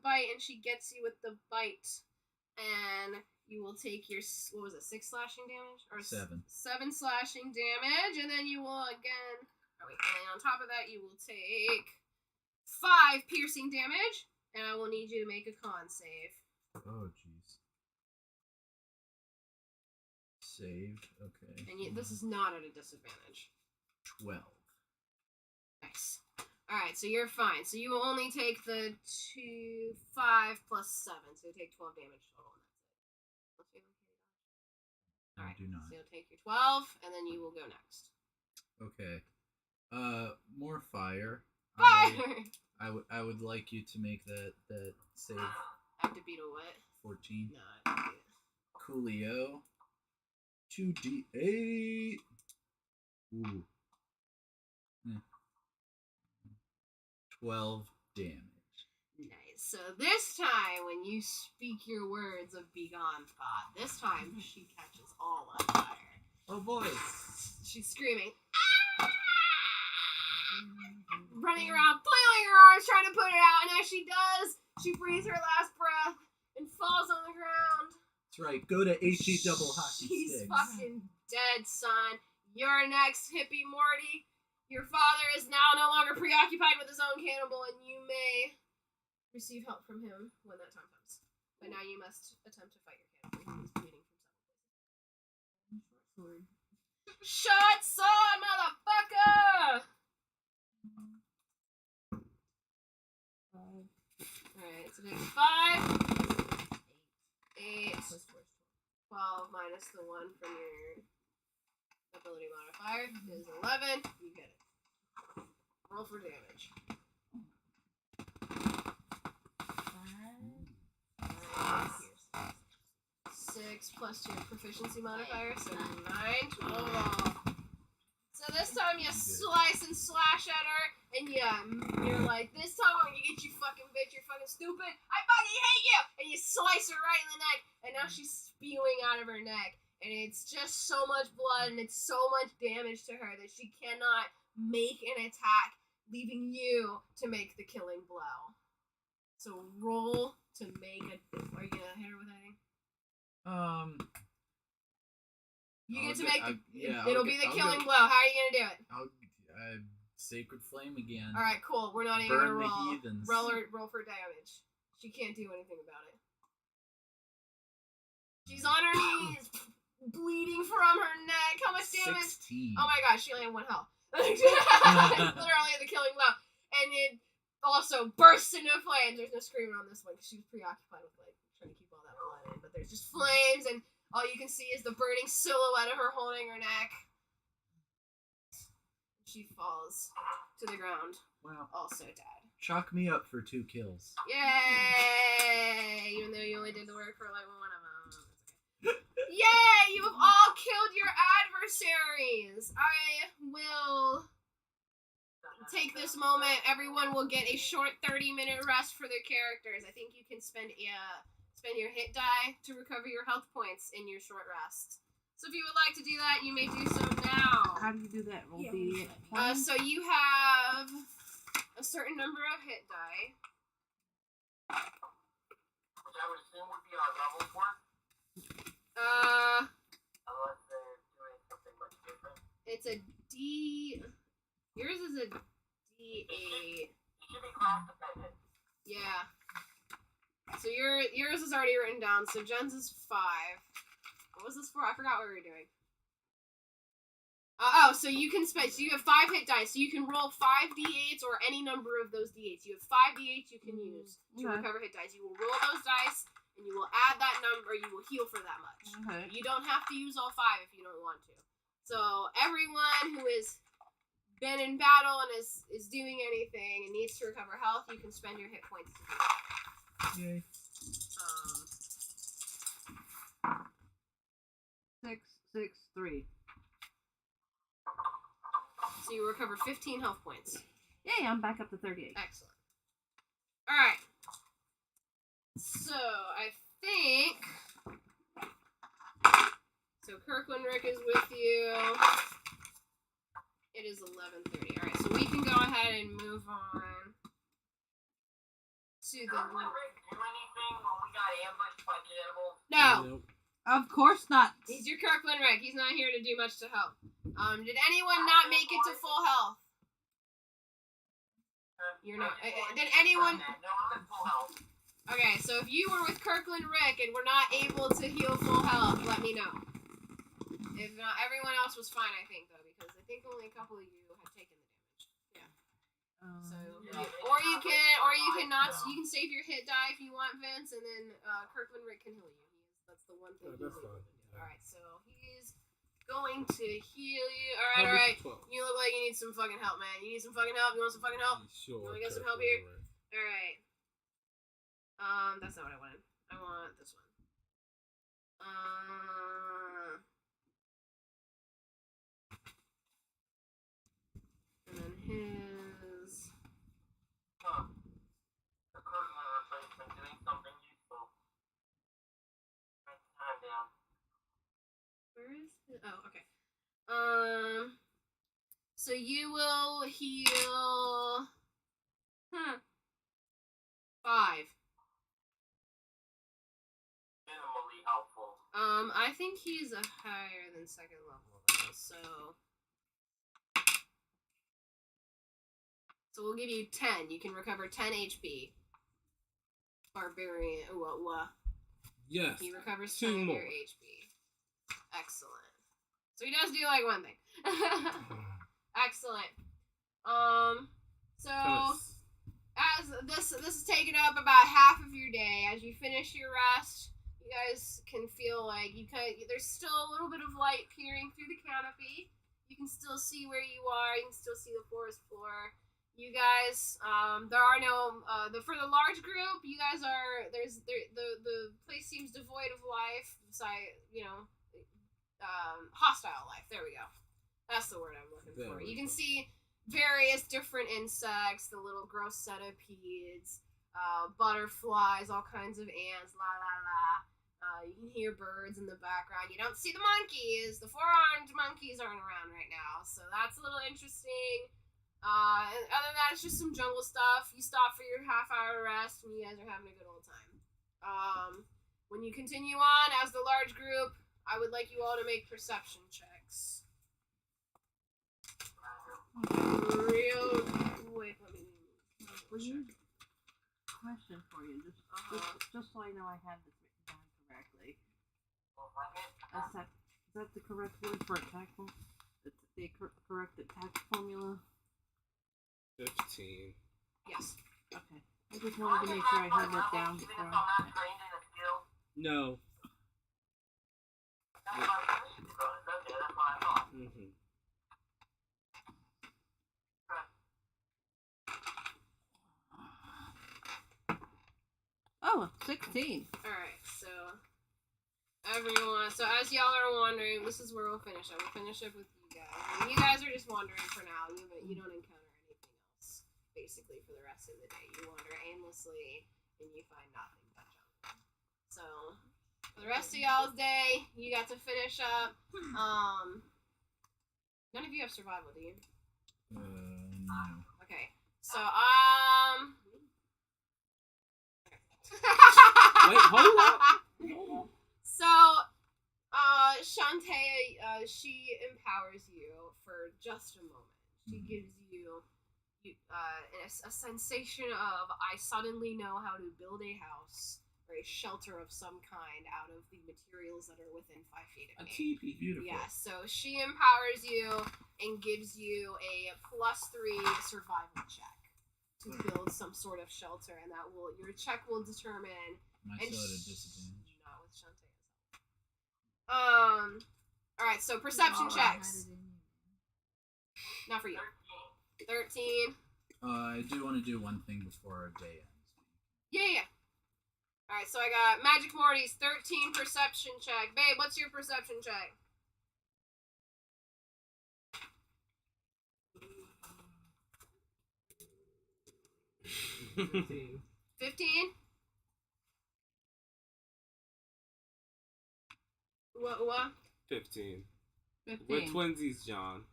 bite, and she gets you with the bite. And you will take your, what was it, 6 slashing damage? Or 7. 7 slashing damage, and then you will again, and on top of that, you will take 5 piercing damage, and I will need you to make a con save. Oh jeez. Save. Okay. And this is not at a disadvantage. 12. Nice. Alright, so you're fine. So you will only take the 5 plus 7, so you take 12 damage total, and that's it. Alright, I do not. so you'll take your 12, and then you will go next. Okay. More fire. Fire! I would like you to make that save. I have to beat a what? 14. No, I have to beat it. Coolio. 2d8. Ooh. 12 damage. Nice. So this time, when you speak your words of begone thought, this time she catches all on fire. Oh boy. She's screaming, "Ah!" running around, flailing her arms, trying to put it out, and as she does, she breathes her last breath and falls on the ground. That's right. Go to HE double hockey She's sticks. fucking dead, son. You're next, hippie Morty. Your father is now no longer preoccupied with his own cannibal, and you may receive help from him when that time comes. But now you must attempt to fight your cannibal. He's bleeding from several places. Short sword, motherfucker! Alright, so it's 5, 8, 12 minus the 1 from your ability modifier is 11. You get it. Roll for damage. 6 plus your proficiency modifier, so 9 total. So this time you slice and slash at her, and you're like, this time I'm gonna get you, fucking bitch, you're fucking stupid, I fucking hate you! And you slice her right in the neck, and now she's spewing out of her neck. And it's just so much blood, and it's so much damage to her that she cannot make an attack, leaving you to make the killing blow. So roll to make a... Are you gonna hit her with anything? You get to I'll make go- yeah, it'll I'll be go- the I'll killing go- blow. How are you gonna do it? Sacred flame again. All right, cool. We're not even Burn gonna the roll. heathens. Roll for damage. She can't do anything about it. She's on her knees, bleeding from her neck. How much damage? 16. Oh my gosh, she only had 1 health. Literally the killing blow. And it also bursts into flames. There's no screaming on this one because she was preoccupied with like trying to keep all that blood in. But there's just flames, and all you can see is the burning silhouette of her holding her neck. She falls to the ground, Wow. also dead. Chalk me up for 2 kills. Yay! Even though you only did the work for like 1 of them. Yay! You have all killed your adversaries! I will take this moment. Everyone will get a short 30-minute rest for their characters. I think you can spend your hit die to recover your health points in your short rest. So if you would like to do that, you may do so now. How do you do that? Roll Yeah. D8. So you have a certain number of hit die. Which I would assume would be our level for. Unless they're doing something much different. It's a D. Yours is a D8. It should be class dependent. Yeah. So yours is already written down. So Jen's is 5. What was this for? I forgot what we were doing. So you can spend. So you have 5 hit dice. So you can roll 5 d8s or any number of those d8s. You have 5 d8s you can use to Okay. recover hit dice. You will roll those dice, and you will add that number. You will heal for that much. Okay. You don't have to use all 5 if you don't want to. So everyone who has been in battle and is doing anything and needs to recover health, you can spend your hit points to do that. Yay. 6, 6, 3. So you recover 15 health points. Yay, I'm back up to 38. Excellent. Alright. So, I think... So, Kirkland Rick is with you. It is 11:30. Alright, so we can go ahead and move on to the... Kirkland Rick do anything when we got ambushed by cannibals? No! Nope. Of course not. He's your Kirkland Rick. He's not here to do much to help. Did anyone not make it to full health? You're not... Did anyone... No, I'm at full health. Okay, so if you were with Kirkland Rick and were not able to heal full health, let me know. If not, everyone else was fine, I think, though, because I think only a couple of you had taken the damage. So, you can save your hit die if you want, Vince, and then Kirkland Rick can heal you. That's the one thing. Yeah, that's he's able fine. to do. All right, so he's going to heal you. All right. You look like you need some fucking help, man. You need some fucking help. You want some fucking help? Sure. You wanna get some help here? All right. That's not what I wanted. I want this one. And then his. Huh. The Kirkland replacement doing something useful. Write the time down. Where is it? Oh, okay. So you will heal. 5. Minimally helpful. I think he's a higher than 2nd level though, so we'll give you 10. You can recover 10 HP. Barbarian. Yes. He recovers 2 10 of more. your HP. Excellent. So he does do like one thing. Excellent. So as this is taking up about half of your day. As you finish your rest, you guys can feel like there's still a little bit of light peering through the canopy. You can still see where you are. You can still see the forest floor. You guys, there are no for the large group. You guys are the place seems devoid of life. Hostile life. There we go. That's the word I'm looking for. You can see various different insects, the little gross centipedes, butterflies, all kinds of ants, la la la. You can hear birds in the background. You don't see the monkeys. The 4-armed monkeys aren't around right now, so that's a little interesting. And other than that, it's just some jungle stuff. You stop for your half-hour rest, and you guys are having a good old time. When you continue on as the large group, I would like you all to make perception checks. Real. Wait, let me. Check. Question for you, just so I know I have this written down correctly. Is that the correct word for attack? That's the correct attack formula? 15. Yes. Okay. I just wanted to make sure I had that down before I... No. That's what I thought. Mm-hmm. Oh, 16. Alright, so everyone, so as y'all are wandering, this is where we'll finish up. We'll finish up with you guys. And you guys are just wandering for now. You don't encounter anything else, basically, for the rest of the day. You wander aimlessly, and you find nothing but jungle. So, for the rest of y'all's day, you got to finish up. None of you have survival, do you? No. Okay, so, Wait, hold up. So, Shantae, she empowers you for just a moment. She gives you a sensation of, I suddenly know how to build a house or a shelter of some kind out of the materials that are within 5 feet A of me. teepee. Beautiful. Yeah, so she empowers you and gives you a +3 survival check to build some sort of shelter, and that will your check will determine. My And still at a disadvantage. not with Shantae. Alright, so perception checks. Not for you. 13. I do want to do one thing before our day ends. Yeah. Alright, so I got Magic Morty's 13 perception check. Babe, what's your perception check? $15. 15? What? 15. 15. We're twinsies, John.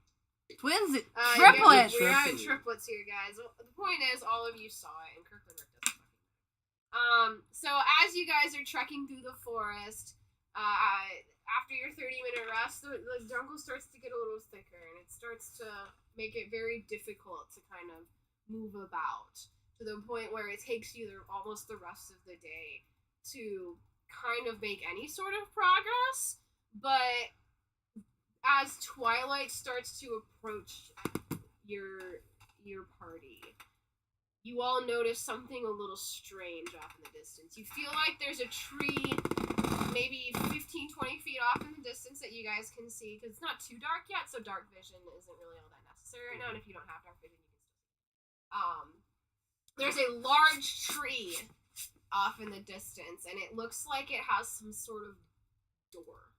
Twins! Yeah, Triplets! we're having triplets here, guys. Well, the point is, all of you saw it, and Kirkland Rick doesn't fucking know. So as you guys are trekking through the forest, after your 30-minute rest, the jungle starts to get a little thicker, and it starts to make it very difficult to kind of move about, to the point where it takes you almost the rest of the day to kind of make any sort of progress. But as twilight starts to approach your party, you all notice something a little strange off in the distance. You feel like there's a tree maybe 15-20 feet off in the distance that you guys can see, because it's not too dark yet, so dark vision isn't really all that necessary right now, and if you don't have dark vision, you can still see. There's a large tree off in the distance, and it looks like it has some sort of door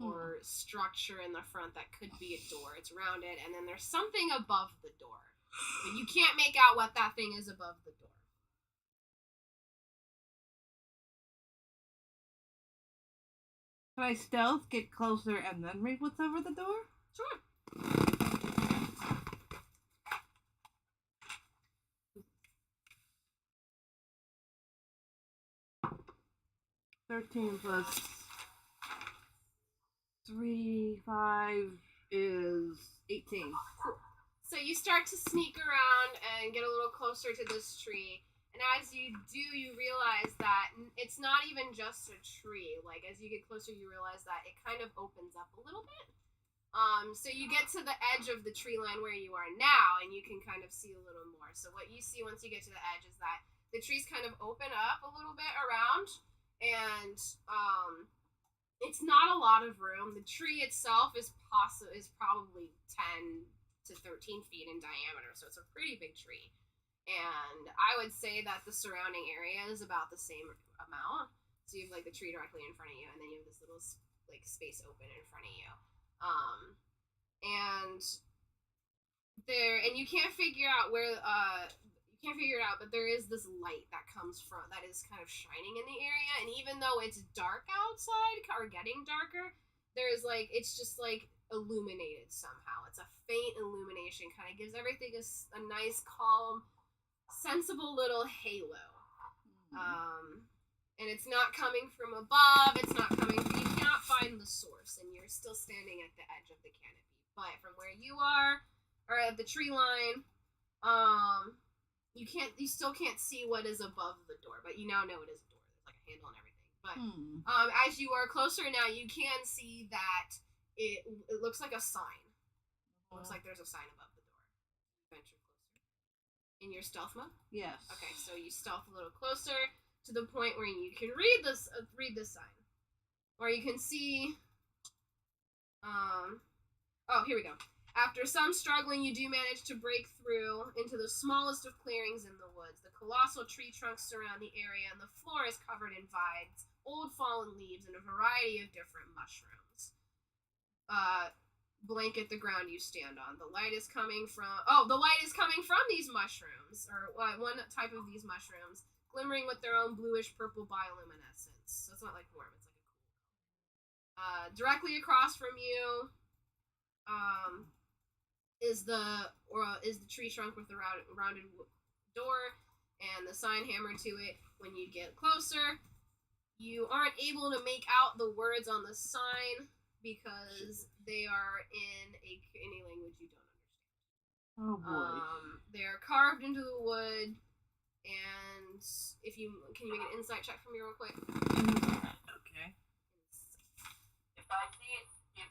or structure in the front that could be a door. It's rounded, and then there's something above the door, but you can't make out what that thing is above the door. Can I stealth, get closer, and then read what's over the door? Sure. 13 plus 3, 5 is 18. So you start to sneak around and get a little closer to this tree, and as you do, you realize that it's not even just a tree. Like, as you get closer, you realize that it kind of opens up a little bit. So you get to the edge of the tree line where you are now, and you can kind of see a little more. So what you see once you get to the edge is that the trees kind of open up a little bit around, and it's not a lot of room. The tree itself is probably 10 to 13 feet in diameter, so it's a pretty big tree. And I would say that the surrounding area is about the same amount. So you have like the tree directly in front of you, and then you have this little like space open in front of you. And you can't figure out where but there is this light that comes from, that is kind of shining in the area, and even though it's dark outside, or getting darker, there's like, it's just like illuminated somehow. It's a faint illumination, kind of gives everything a nice, calm, sensible little halo. And it's not coming from above, it's not coming from, you cannot cannot find the source, and you're still standing at the edge of the canopy. But from where you are, or at the tree line, you still can't see what is above the door, but you now know it is a door. There's like a handle and everything. But as you are closer now, you can see that it looks like a sign. It looks like there's a sign above the door. Venture closer. In your stealth mode? Yes. Okay, so you stealth a little closer to the point where you can read this sign. Or you can see oh, here we go. After some struggling, you do manage to break through into the smallest of clearings in the woods. The colossal tree trunks surround the area, and the floor is covered in vines, old fallen leaves, and a variety of different mushrooms. Blanket the ground you stand on. The light is coming from these mushrooms, or one type of these mushrooms, glimmering with their own bluish-purple bioluminescence. So it's not like warm, it's like a cool. Directly across from you, is the tree trunk with the rounded door and the sign hammered to it. When you get closer, you aren't able to make out the words on the sign because they are in a language you don't understand. Oh boy. They are carved into the wood, and can you make an insight check for me real quick? Okay. If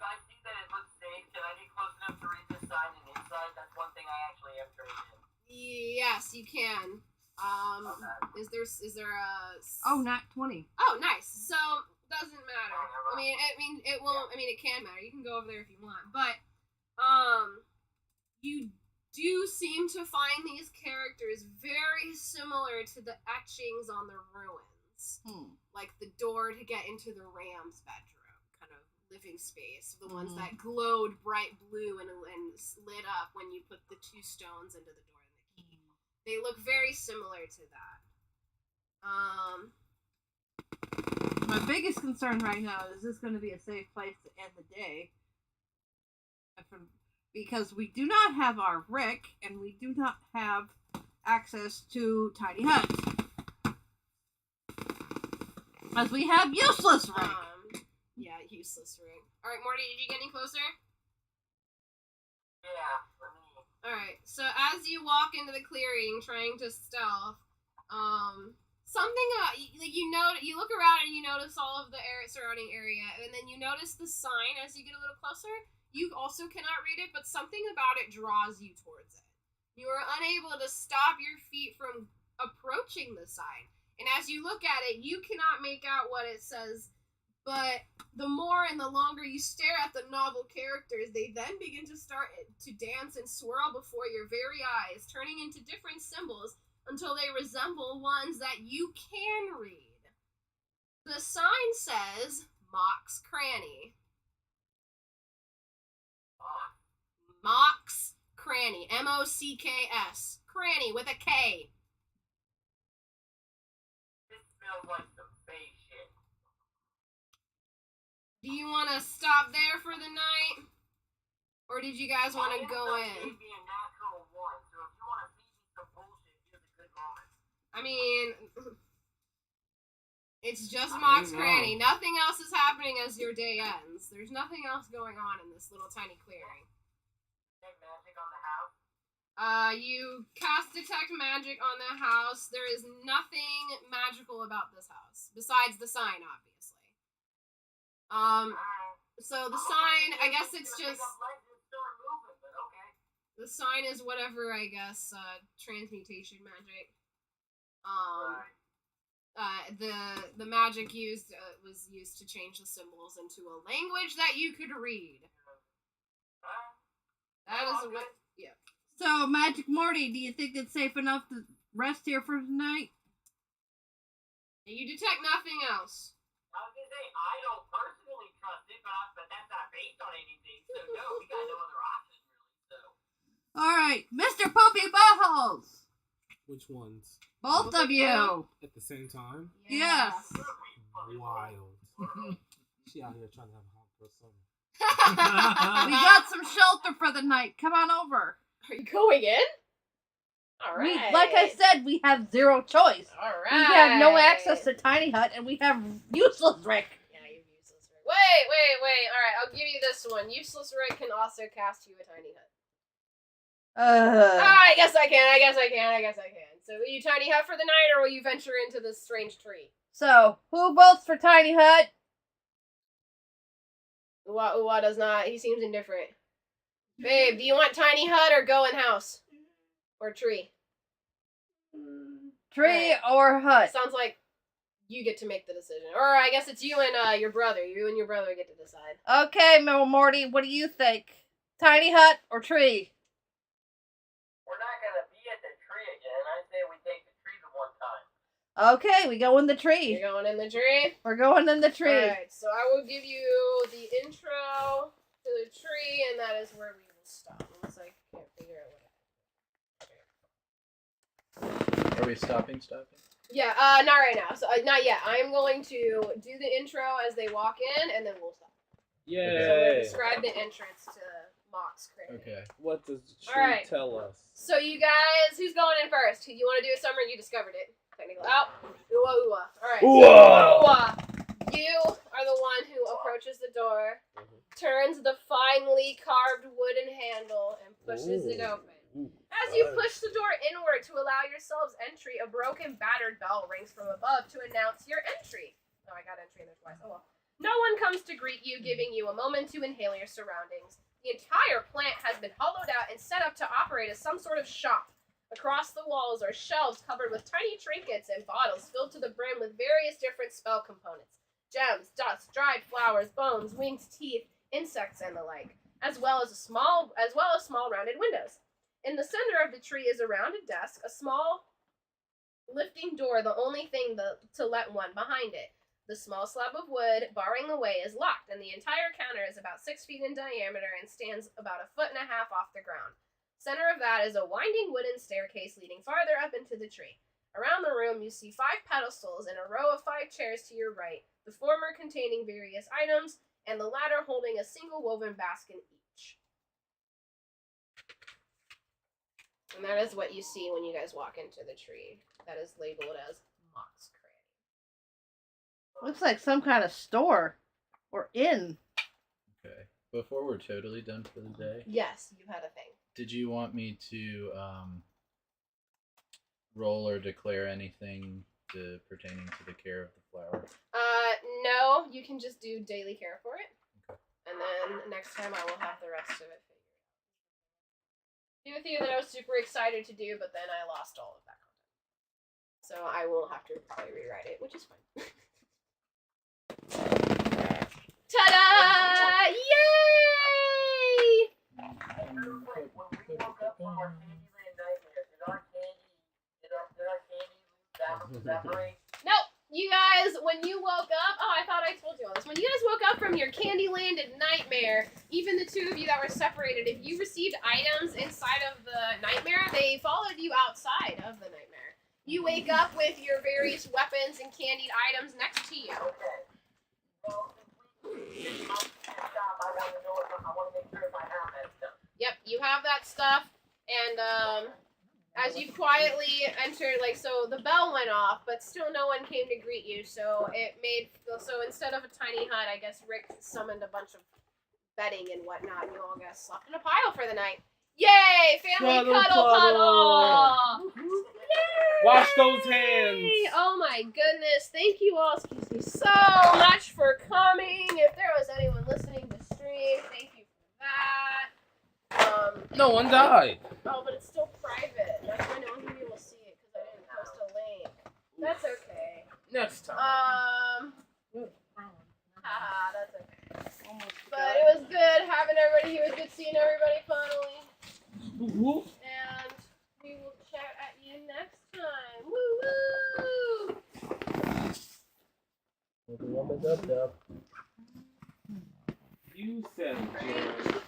I see that it looks safe, can I get close enough to read this sign and inside? That's one thing I actually am trained in. Yes, you can. Okay. Is there a? Oh, not 20. Oh, nice. So doesn't matter. I mean, it will. I mean, it can matter. You can go over there if you want, but you do seem to find these characters very similar to the etchings on the ruins, like the door to get into the ram's bedroom, kind of living space. The ones that glowed bright blue and lit up when you put the two stones into the door. They look very similar to that. My biggest concern right now is this going to be a safe place to end the day? Because we do not have our Rick, and we do not have access to Tiny Hut. As we have useless Rick. Yeah, useless Rick. Alright, Morty, did you get any closer? Yeah, for me. Alright, so as you walk into the clearing trying to stealth, something you look around and you notice all of the surrounding area, and then you notice the sign as you get a little closer. You also cannot read it, but something about it draws you towards it. You are unable to stop your feet from approaching the sign, and as you look at it, you cannot make out what it says. But the more and the longer you stare at the novel characters, they then begin to start to dance and swirl before your very eyes, turning into different symbols until they resemble ones that you can read. The sign says, Mock's Cranny. Mock's Cranny. M-O-C-K-S. Cranny with a K. This smells like some face shit. Do you want to stop there for the night? Or did you guys want to go in? Be a natural one, so if you want to feed me some bullshit, here's a good moment. I mean, it's just Mock's Cranny. Nothing else is happening as your day ends. There's nothing else going on in this little tiny clearing. Detect magic on the house? You cast Detect Magic on the house. There is nothing magical about this house, besides the sign, obviously. So the sign, I guess it's just... The sign is whatever, I guess, transmutation magic. The magic used was used to change the symbols into a language that you could read. That is what, yeah. So, Magic Morty, do you think it's safe enough to rest here for tonight? You detect nothing else. I was gonna say, I don't personally trust it, but that's not based on anything, so no, we got no other option, really, so. Alright, Mr. Poopy Buttholes! Which ones? Both of you! At the same time? Yes! Wild. She out here trying to have a hot girl summer. We got some shelter for the night. Come on over. Are you going in? Alright. Like I said, we have zero choice. Alright. We have no access to Tiny Hut, and we have useless Rick. Yeah, you have useless Rick. Wait. Alright, I'll give you this one. Useless Rick can also cast you a tiny hut. I guess I can. So will you tiny hut for the night, or will you venture into this strange tree? So, who votes for tiny hut? Uwa does not. He seems indifferent. Babe, do you want tiny hut or go in house? Or tree? Tree or hut? Sounds like you get to make the decision. Or I guess it's you and your brother. You and your brother get to decide. Okay, Morty, what do you think? Tiny hut or tree? We're not gonna be at the tree again. I say we take the tree the one time. Okay, we go in the tree. You're going in the tree? We're going in the tree. Alright, so I will give you the intro to the tree, and that is where we will stop. Unless I can't figure out what. Are we stopping? Yeah, not right now. So not yet. I'm going to do the intro as they walk in, and then we'll stop. Yay. So we'll describe the entrance to Mock's crate. Okay. What does the tree Alright. tell us? So you guys, who's going in first? You want to do a summary? You discovered it. Technically. Oh, Uwa. Alright. Uwa! Uwa. You are the one who approaches the door, turns the finely carved wooden handle, and pushes it open. As you push the door inward to allow yourselves entry, a broken, battered bell rings from above to announce your entry. Oh, I got entry in there twice. Oh well. No one comes to greet you, giving you a moment to inhale your surroundings. The entire plant has been hollowed out and set up to operate as some sort of shop. Across the walls are shelves covered with tiny trinkets and bottles filled to the brim with various different spell components. Gems, dust, dried flowers, bones, wings, teeth, insects, and the like, as well as small rounded windows. In the center of the tree is a rounded desk, a small lifting door, the only thing to let one behind it. The small slab of wood, barring the way, is locked, and the entire counter is about 6 feet in diameter and stands about 1.5 feet off the ground. Center of that is a winding wooden staircase leading farther up into the tree. Around the room, you see 5 pedestals and a row of 5 chairs to your right, the former containing various items, and the latter holding a single woven basket each. And that is what you see when you guys walk into the tree. That is labeled as Mock's Crate. Looks like some kind of store or inn. Okay. Before we're totally done for the day, Yes, you had a thing. did you want me to roll or declare anything pertaining to the care of the flower? No, you can just do daily care for it. Okay. And then next time I will have the rest of it figured out. Do a thing that I was super excited to do, but then I lost all of that content. So I will have to probably rewrite it, which is fine. Ta-da! Yay! When we woke up from our Candyland nightmare, did our candy evaporate? Nope. You guys, when you woke up, I thought I told you all this. When you guys woke up from your Candyland nightmare, even the two of you that were separated, if you received items inside of the nightmare, they followed you outside of the nightmare. You wake up with your various weapons and candied items next to you. Okay. Well, since we did stop, I want to make sure if I have that stuff. Yep, you have that stuff, and as you quietly entered, so the bell went off, but still no one came to greet you, so instead of a tiny hut, I guess Rick summoned a bunch of bedding and whatnot, and you all guys slept in a pile for the night. Yay! Family cuddle! Yay! Wash those hands! Oh my goodness, thank you all, excuse me, so much for coming. If there was anyone listening to stream, thank you for that. No one died. Oh, but it's still private. That's why no one can be able to see it, because I didn't post a link. That's okay. Next time. That's okay. But it was good having everybody here. It was good seeing everybody finally. And we will chat at you next time. Woo woo! You said, George.